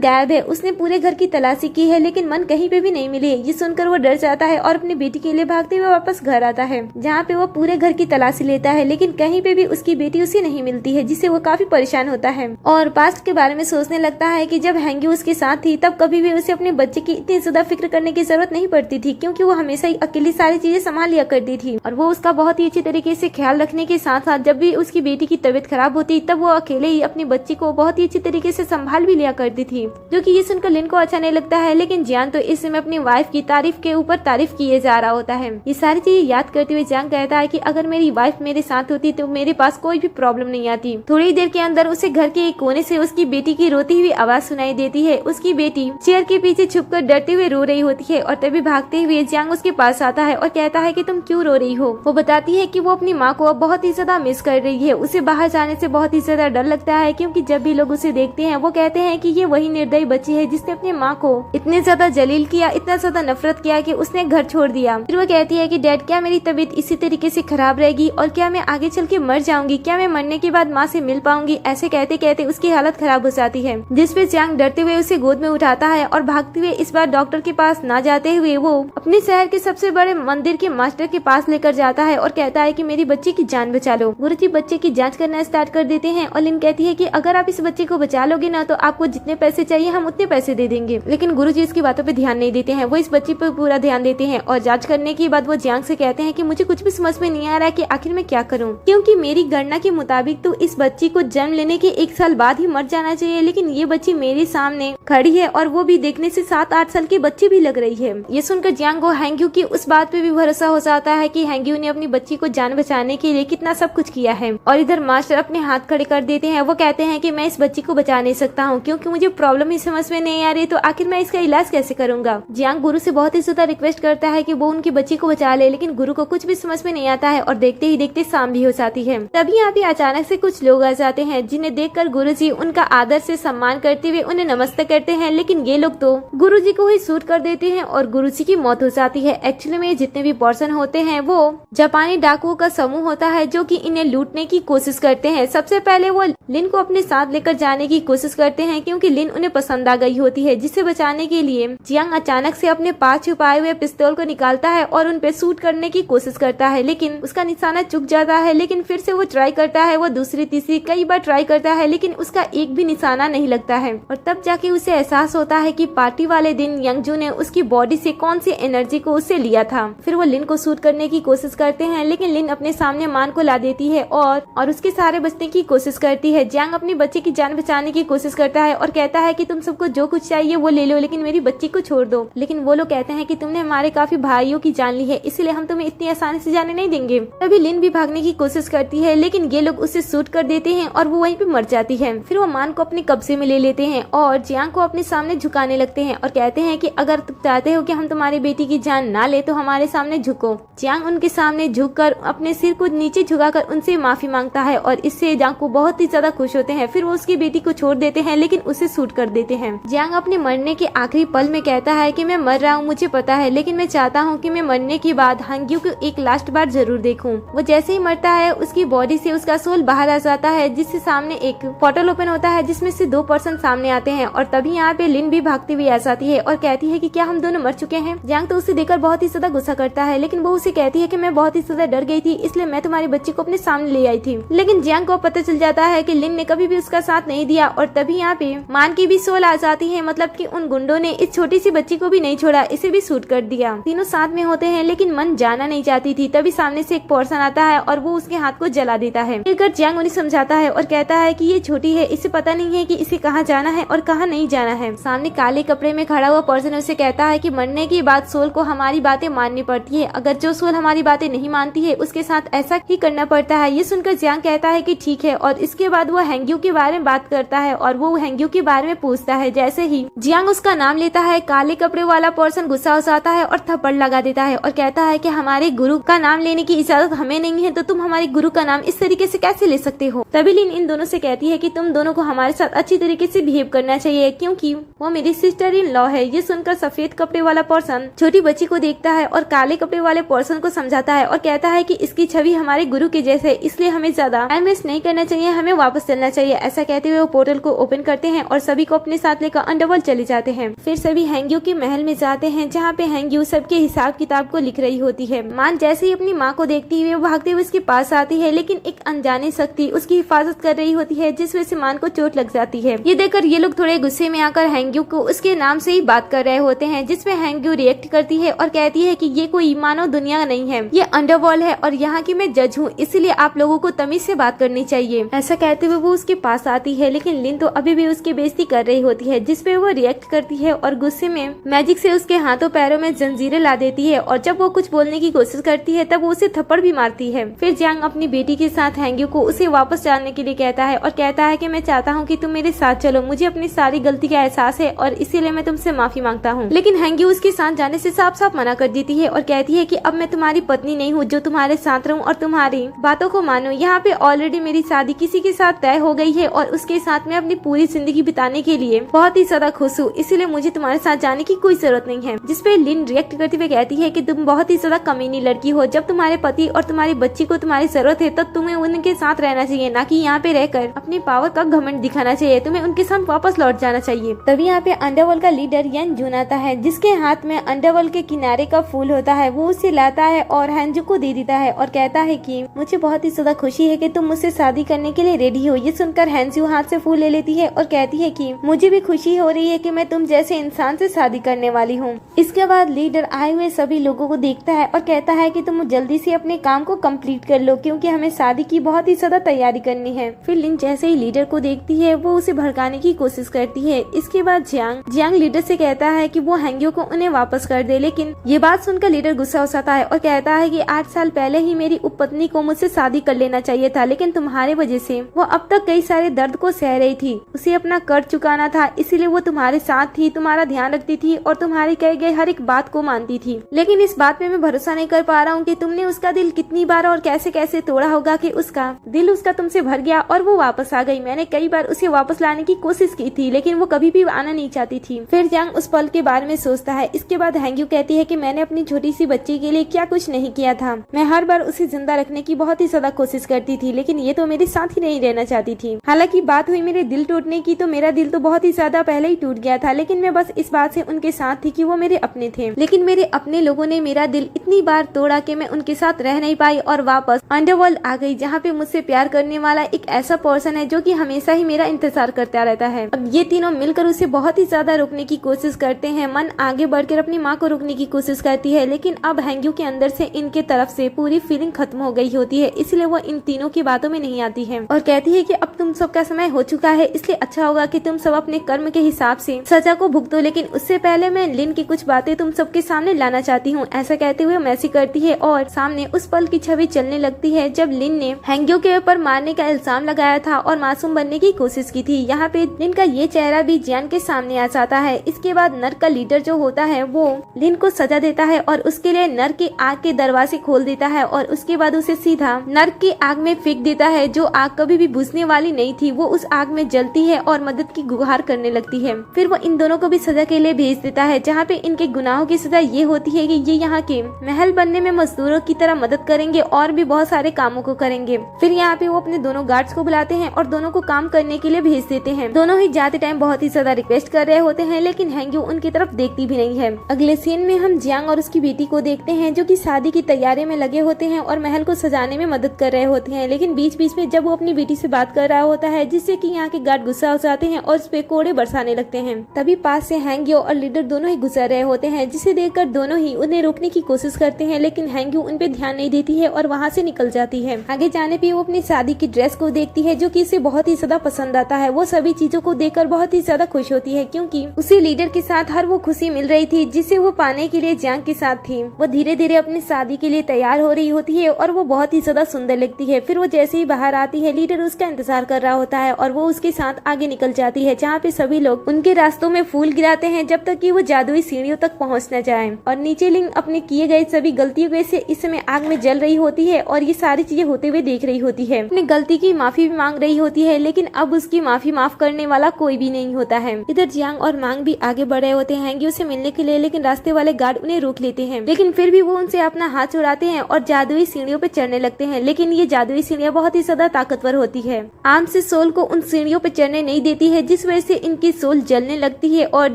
Speaker 1: गायब है। उसने पूरे घर की तलाशी की है लेकिन मन कहीं पे भी नहीं मिली। ये सुनकर वो डर जाता है और अपनी बेटी के लिए भागते हुए वापस घर आता है, जहाँ पे वो पूरे घर की तलाशी लेता है लेकिन कहीं पे भी उसकी बेटी उसे नहीं मिलती है, जिससे वो काफी परेशान होता है और पास्ट के बारे में सोचने लगता है कि जब हैंग्यू उसके साथ थी तब कभी भी उसे अपने बच्चे की इतनी ज्यादा फिक्र करने की जरूरत नहीं पड़ती थी, क्योंकि वो हमेशा ही अकेली सारी चीजें संभाल लिया करती थी और वो उसका बहुत ही अच्छी तरीके से ख्याल रखने के साथ साथ जब भी उसकी बेटी की तबीयत खराब होती तब वो अकेले ही अपने बच्चे को बहुत ही अच्छी तरीके से संभाल भी लिया करती थी, जो कि ये सुनकर लिन को अच्छा नहीं लगता है। लेकिन जियांग तो इस समय अपनी वाइफ की तारीफ के ऊपर तारीफ किए जा रहा होता है। ये सारी चीजें याद करते हुए जियांग कहता है कि अगर मेरी वाइफ मेरे साथ होती तो मेरे पास कोई भी प्रॉब्लम नहीं आती। थोड़ी देर के अंदर उसे घर के एक कोने से उसकी बेटी की रोती हुई आवाज सुनाई देती है। उसकी बेटी चेयर के पीछे छुपकर डरते हुए रो रही होती है और तभी भागते हुए जियांग उसके पास आता है और कहता है कि तुम क्यों रो रही हो। वो बताती है कि वो अपनी माँ को अब बहुत ही ज्यादा मिस कर रही है। उसे बाहर जाने से बहुत ही ज्यादा डर लगता है क्योंकि जब भी लोग उसे देखते हैं वो कहते हैं कि ये वही निर्दयी बच्ची है जिसने अपनी माँ को इतने ज्यादा जलील किया, इतना ज्यादा नफरत किया कि उसने घर छोड़ दिया। फिर वो कहती है कि डैड क्या मेरी तबीयत इसी तरीके से खराब रहेगी और क्या मैं आगे चल के मर जाऊंगी, क्या मैं मरने के बाद माँ से मिल पाऊंगी। ऐसे कहते कहते उसकी हालत खराब हो जाती है, जिसपे जियांग डरते हुए उसे गोद में उठाता है और भागते हुए इस बार डॉक्टर के पास ना जाते हुए वो अपने शहर के सबसे बड़े मंदिर के मास्टर के पास लेकर जाता है और कहता है कि मेरी बच्ची की जान बचा लो। गुरुजी बच्चे की जांच करना स्टार्ट कर देते हैं और लिन कहती है कि अगर आप इस बच्चे को बचा लोगे ना तो आपको जितने पैसे चाहिए हम उतने पैसे दे देंगे। लेकिन गुरुजी इसकी बातों पे ध्यान नहीं देते हैं, वो इस बच्ची पर पूरा ध्यान देते हैं और जांच करने के बाद वो जियांग से कहते हैं कि मुझे कुछ भी समझ में नहीं आ रहा है कि आखिर मैं क्या करूं, क्योंकि मेरी गणना के मुताबिक तो इस बच्ची को जन्म लेने के 1 साल बाद ही मर जाना चाहिए, लेकिन ये बच्ची मेरे सामने खड़ी है और वो भी देखने से 7-8 साल की बच्ची भी लग रही है। ये सुनकर जियांग को हैंग्यू की उस बात पे भी भरोसा हो जाता है कि हैंग्यू ने अपनी बच्ची को जान बचाने के लिए कितना सब कुछ किया है। और इधर मास्टर अपने हाथ खड़े कर देते हैं। वो कहते हैं कि मैं इस बच्ची को बचा नहीं सकता हूँ क्योंकि मुझे प्रॉब्लम ही समझ में नहीं आ रही, तो आखिर मैं इसका इलाज कैसे करूंगा। जियांग गुरु से बहुत ही ज्यादा रिक्वेस्ट करता है कि वो उनकी बच्ची को बचा ले, लेकिन गुरु को कुछ भी समझ में नहीं आता है और देखते ही देखते शाम भी हो जाती है। तभी यहाँ पे अचानक से कुछ लोग आ जाते हैं जिन्हें देखकर गुरुजी उनका आदर से सम्मान करते हुए उन्हें नमस्ते करते हैं, लेकिन ये लोग तो गुरुजी को ही शूट कर देते हैं और गुरुजी की मौत हो जाती है। एक्चुअली में जितने भी पर्सन होते हैं वो जापानी डाकुओं का समूह होता है जो कि इन्हें लूटने की कोशिश करते हैं। सबसे पहले वो लिन को अपने साथ लेकर जाने की कोशिश करते हैं क्योंकि लिन उन्हें पसंद आ गई होती है, जिसे बचाने के लिए जियांग अचानक से अपने पास छुपाए हुए पिस्तौल को निकालता है और उन पे शूट करने की कोशिश करता है, लेकिन उसका निशाना चूक जाता है। लेकिन फिर से वो ट्राई करता है, वो दूसरी तीसरी कई बार ट्राई करता है, लेकिन उसका एक भी निशाना नहीं लगता है। और तब जाके उसे एहसास होता है कि पार्टी वाले दिन यंगजू ने उसकी बॉडी से कौन सी एनर्जी को उससे लिया था। फिर वो लिन को शूट करने की कोशिश करते हैं, लेकिन लिन अपने सामने मान को ला देती है और उसके सारे बचने की कोशिश करती है। जियांग अपनी बच्चे की जान बचाने की कोशिश करता है और कहता कहता है कि तुम सबको जो कुछ चाहिए वो ले लो, लेकिन मेरी बच्ची को छोड़ दो। लेकिन वो लोग कहते हैं कि तुमने हमारे काफी भाइयों की जान ली है, इसलिए हम तुम्हें इतनी आसानी से जाने नहीं देंगे। तभी लिन भी भागने की कोशिश करती है, लेकिन ये लोग उसे शूट कर देते हैं और वो वहीं पे मर जाती है। फिर वो मान को अपने कब्जे में ले लेते हैं और जियांग को अपने सामने झुकाने लगते हैं और कहते हैं कि अगर तुम चाहते हो कि हम तुम्हारी बेटी की जान ना ले तो हमारे सामने झुको। जियांग उनके सामने झुककर अपने सिर को नीचे झुकाकर उनसे माफी मांगता है और इससे जियांग को बहुत ही ज्यादा खुश होते हैं। फिर वो उसकी बेटी को छोड़ देते हैं, लेकिन उसे शूट कर देते हैं। जियांग अपने मरने के आखिरी पल में कहता है कि मैं मर रहा हूँ, मुझे पता है, लेकिन मैं चाहता हूँ कि मैं मरने के बाद हांग्यू को एक लास्ट बार जरूर देखूं। वो जैसे ही मरता है उसकी बॉडी से उसका सोल बाहर आ जाता है, जिससे सामने एक पोर्टल ओपन होता है जिसमें से 2 पर्सन सामने आते हैं और तभी यहाँ पे लिन भी भागती हुई आ जाती है और कहती है कि क्या हम दोनों मर चुके हैं। जियांग तो उसे देखकर बहुत ही ज्यादा गुस्सा करता है, लेकिन वो उसे कहती है कि मैं बहुत ही ज्यादा डर गई थी, इसलिए मैं तुम्हारी बच्ची को अपने सामने ले आई थी। लेकिन जियांग को पता चल जाता है कि लिन ने कभी भी उसका साथ नहीं दिया और तभी यहाँ पे मान की भी सोल आ जाती है, मतलब कि उन गुंडों ने इस छोटी सी बच्ची को भी नहीं छोड़ा, इसे भी शूट कर दिया। तीनों साथ में होते हैं, लेकिन मन जाना नहीं चाहती थी। तभी सामने से एक पर्सन आता है और वो उसके हाथ को जला देता है। जियांग उन्हें समझाता है और कहता है कि ये छोटी है, इसे पता नहीं है कि इसे कहाँ जाना है और कहाँ नहीं जाना है। सामने काले कपड़े में खड़ा हुआ पर्सन उसे कहता है कि मरने के बाद सोल को हमारी बातें माननी पड़ती है, अगर जो सोल हमारी बातें नहीं मानती है उसके साथ ऐसा ही करना पड़ता है। ये सुनकर जियांग कहता है कि ठीक है और इसके बाद वो हैंग्यू के बारे में बात करता है और वो हैंग्यू के बारे में पूछता है। जैसे ही जियांग उसका नाम लेता है, काले कपड़े वाला पर्सन गुस्सा हो जाता है और थप्पड़ लगा देता है और कहता है कि हमारे गुरु का नाम लेने की इजाजत हमें नहीं है, तो तुम हमारे गुरु का नाम इस तरीके से कैसे ले सकते हो। तभी लिन इन दोनों से कहती है कि तुम दोनों को हमारे साथ अच्छी तरीके से बिहेव करना चाहिए, क्योंकि वो मेरी सिस्टर इन लॉ है। ये सुनकर सफेद कपड़े वाला पर्सन छोटी बच्ची को देखता है और काले कपड़े वाले पर्सन को समझाता है और कहता है कि इसकी छवि हमारे गुरु के जैसे है, इसलिए हमें ज्यादा टाइम वेस्ट नहीं करना चाहिए, हमें वापस चलना चाहिए। ऐसा कहते हुए वो पोर्टल को ओपन करते हैं और सभी को अपने साथ लेकर अंडरवर्ल्ड चले जाते हैं। फिर सभी हैंग्यू के महल में जाते हैं, जहाँ पे हैंग्यू सबके हिसाब किताब को लिख रही होती है। मान जैसे ही अपनी माँ को देखती हुई भागते हुए उसके पास आती है, लेकिन एक अनजानी शक्ति उसकी हिफाजत कर रही होती है, जिस वजह से मान को चोट लग जाती है। ये देखकर ये लोग थोड़े गुस्से में आकर हैंग्यू को उसके नाम से ही बात कर रहे होते हैं, जिसमें हैंग्यू रिएक्ट करती है और कहती है कि ये कोई मानव दुनिया नहीं है, ये अंडरवर्ल्ड है और यहाँ की मैं जज हूँ, इसलिए आप लोगों को तमीज से बात करनी चाहिए। ऐसा कहते हुए वो उसके पास आती है, लेकिन लिन तो अभी भी उसकी बेइज्जती कर रही होती है, जिसपे वो रिएक्ट करती है और गुस्से में मैजिक से उसके हाथों पैरों में जंजीरें ला देती है और जब वो कुछ बोलने की कोशिश करती है तब वो उसे थप्पड़ भी मारती है। फिर जियांग अपनी बेटी के साथ हैंग्यू को उसे वापस जाने के लिए कहता है और कहता है कि मैं चाहता हूँ कि तुम मेरे साथ चलो, मुझे अपनी सारी गलती का एहसास है और इसीलिए मैं तुमसे माफी मांगता हूँ। लेकिन हैंग्यू उसके साथ जाने से साफ साफ मना कर देती है और कहती है कि अब मैं तुम्हारी पत्नी नहीं हूँ जो तुम्हारे साथ रहूँ और तुम्हारी बातों को मानो। यहाँ पे ऑलरेडी मेरी शादी किसी के साथ तय हो गई है और उसके साथ मैं अपनी पूरी जिंदगी बिताने के लिए बहुत ही ज्यादा खुश हूँ, इसीलिए मुझे तुम्हारे साथ जाने की कोई जरूरत नहीं है। जिसपे लिन रिएक्ट करते हुए कहती है कि तुम बहुत ही ज्यादा कमीनी लड़की हो, जब तुम्हारे पति और तुम्हारी बच्ची को तुम्हारी जरूरत है तब तुम्हें उनके साथ रहना चाहिए, ना कि यहाँ पे रहकर अपनी पावर का घमंड दिखाना चाहिए, तुम्हें उनके साथ वापस लौट जाना चाहिए। तभी यहाँ पे अंडरवर्ल्ड का लीडर यन जून आता है, जिसके हाथ में अंडरवर्ल्ड के किनारे का फूल होता है। वो उसे लाता है और हैंजू को दे देता है और कहता है कि मुझे बहुत ही ज्यादा खुशी है कि तुम मुझसे शादी करने के लिए रेडी हो। ये सुनकर हैंजू हाथ से फूल ले लेती है और कहती है कि मुझे भी खुशी हो रही है कि मैं तुम जैसे इंसान से शादी करने वाली हूँ। इसके बाद लीडर आए हुए सभी लोगों को देखता है और कहता है कि तुम जल्दी से अपने काम को कंप्लीट कर लो, क्योंकि हमें शादी की बहुत ही ज्यादा तैयारी करनी है। फिर लिन जैसे ही लीडर को देखती है वो उसे भड़काने की कोशिश करती है। इसके बाद जियांग लीडर से कहता है कि वो हैंग्यू को उन्हें वापस कर दे, लेकिन ये बात सुनकर लीडर गुस्सा हो जाता है और कहता है कि 8 साल पहले ही मेरी उपपत्नी को मुझसे शादी कर लेना चाहिए था, लेकिन तुम्हारे वजह से वो अब तक कई सारे दर्द को सह रही थी, उसे अपना कर्ज चुकाना था, इसीलिए वो तुम्हारे साथ थी, तुम्हारा ध्यान रखती थी और तुम्हारी कहे गए हर एक बात को मानती थी। लेकिन इस बात पे मैं भरोसा नहीं कर पा रहा हूँ कि तुमने उसका दिल कितनी बार और कैसे कैसे तोड़ा होगा कि उसका दिल उसका तुमसे भर गया और वो वापस आ गई। मैंने कई बार उसे वापस लाने की कोशिश की थी, लेकिन वो कभी भी आना नहीं चाहती थी। फिर जियांग उस पल के बारे में सोचता है। इसके बाद हैंग्यू कहती है कि मैंने अपनी छोटी सी बच्ची के लिए क्या कुछ नहीं किया था, मैं हर बार उसे जिंदा रखने की बहुत ही ज्यादा कोशिश करती थी, लेकिन ये तो मेरे साथ ही नहीं रहना चाहती थी। हालांकि बात हुई मेरे दिल टूटने की, तो मेरा दिल तो बहुत ही ज्यादा पहले ही टूट गया था, लेकिन मैं बस इस बात से उनके साथ थी कि वो मेरे मेरे अपने थे, लेकिन मेरे अपने लोगों ने मेरा दिल इतनी बार तोड़ा कि मैं उनके साथ रह नहीं पाई और वापस अंडरवर्ल्ड आ गई, जहाँ पे मुझसे प्यार करने वाला एक ऐसा पर्सन है जो कि हमेशा ही मेरा इंतजार करता रहता है। अब ये तीनों मिलकर उसे बहुत ही ज्यादा रोकने की कोशिश करते हैं। मन आगे बढ़कर अपनी माँ को रोकने की कोशिश करती है, लेकिन अब हैंग्यू के अंदर से इनके तरफ से पूरी फीलिंग खत्म हो गई होती है, इसलिए वो इन तीनों की बातों में नहीं आती है और कहती है कि अब तुम सबका समय हो चुका है, इसलिए अच्छा होगा कि तुम सब अपने कर्म के हिसाब से सजा को भुगतो, लेकिन उससे पहले मैं लिन की कुछ बातें तुम सबके सामने लाना चाहती हूँ। ऐसा कहते हुए मैसी करती है और सामने उस पल की छवि चलने लगती है जब लिन ने हैंग्यू के ऊपर मारने का इल्जाम लगाया था और मासूम बनने की कोशिश की थी। यहाँ पे लिन का ये चेहरा भी जियान के सामने आ जाता है। इसके बाद नर का लीडर जो होता है वो लिन को सजा देता है और उसके लिए नर की आग के दरवाजे खोल देता है और उसके बाद उसे सीधा नर की आग में फेंक देता है, जो आग कभी भी बुझने वाली नहीं थी। वो उस आग में जलती है और मदद की गुहार करने लगती है। फिर वो इन दोनों को भी सजा के लिए भेज देता है, जहाँ पे इनके गुनाहों की सजा ये होती है कि ये यहाँ के महल बनने में मजदूरों की तरह मदद करेंगे और भी बहुत सारे कामों को करेंगे। फिर यहाँ पे वो अपने दोनों गार्ड्स को बुलाते हैं और दोनों को काम करने के लिए भेज देते हैं। दोनों ही जाते टाइम बहुत ही ज्यादा रिक्वेस्ट कर रहे होते हैं, लेकिन हैंग्यू उनकी तरफ देखती भी नहीं है। अगले सीन में हम जियांग और उसकी बेटी को देखते हैं जो कि शादी की तैयारी में लगे होते हैं और महल को सजाने में मदद कर रहे होते हैं, लेकिन बीच बीच में जब वो अपनी बेटी से बात कर रहा होता है जिससे कि यहाँ के गार्ड गुस्सा हो जाते हैं और उस पे कोड़े बरसाने लगते हैं। तभी पास से हैंग्यू और लीडर दोनों ही गुजर रहे होते हैं, जिसे देखकर दोनों ही उन्हें रोकने की कोशिश करते हैं, लेकिन हैंग्यू उन पे ध्यान नहीं देती है और वहाँ से निकल जाती है। आगे जाने पे वो अपनी शादी की ड्रेस को देखती है जो कि इसे बहुत ही ज्यादा पसंद आता है। वो सभी चीजों को देखकर बहुत ही ज्यादा खुश होती है क्योंकि उसे लीडर के साथ हर वो खुशी मिल रही थी जिसे वो पाने के लिए जियांग के साथ थी। वो धीरे धीरे अपनी शादी के लिए तैयार हो रही होती है और वो बहुत ही ज्यादा सुंदर लगती है। फिर वो जैसे ही बाहर आती है लीडर उसका इंतजार कर रहा होता है और वो उसके साथ आगे निकल जाती है, जहाँ पे सभी लोग उनके रास्तों में फूल गिराते हैं जब तक कि वो जादुई सीढ़ियों तक पहुँच न जाए। और नीचे लिंग अपने किए गए सभी गलतियों से इस समय आग में जल रही होती है और ये सारी चीजें होते हुए देख रही होती है। अपनी गलती की माफी भी मांग रही होती है, लेकिन अब उसकी माफी माफ करने वाला कोई भी नहीं होता है। इधर जियांग और मांग भी आगे बढ़ रहे होते हैं हैंग्यू से मिलने के लिए, लेकिन रास्ते वाले गार्ड उन्हें रोक लेते हैं, लेकिन फिर भी वो उनसे अपना हाथ छुड़ाते हैं और जादुई सीढ़ियों पे चढ़ने लगते हैं। लेकिन ये जादुई सीढ़ियाँ बहुत ही ज्यादा ताकतवर होती है, आम से सोल को उन सीढ़ियों पे चढ़ने नहीं देती है, जिस वजह से इनकी सोल जलने लगती है और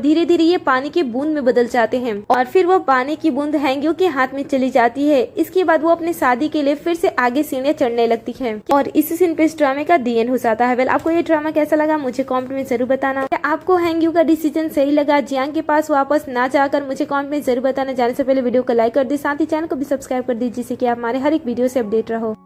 Speaker 1: धीरे धीरे ये पानी की बूंद में बदल जाते हैं और फिर वो पानी की बूंद हैंग्यू के हाथ में चली जाती है। इसके बाद वो अपनी शादी के लिए फिर से आगे सीढ़ियाँ चढ़ने लगती है और इसी सीन पे इस ड्रामे का दी एंड हो जाता है। वेल, आपको ये ड्रामा कैसा लगा मुझे कमेंट में जरूर बताना। क्या आपको हैंग्यू का डिसीजन सही लगा जियांग के पास वापस ना जाकर? मुझे कमेंट में जरूर बताना। जाने से पहले वीडियो को लाइक कर दे, साथ ही चैनल को भी सब्सक्राइब कर दीजिए जिससे कि आप हमारे हर एक वीडियो से अपडेट रहो।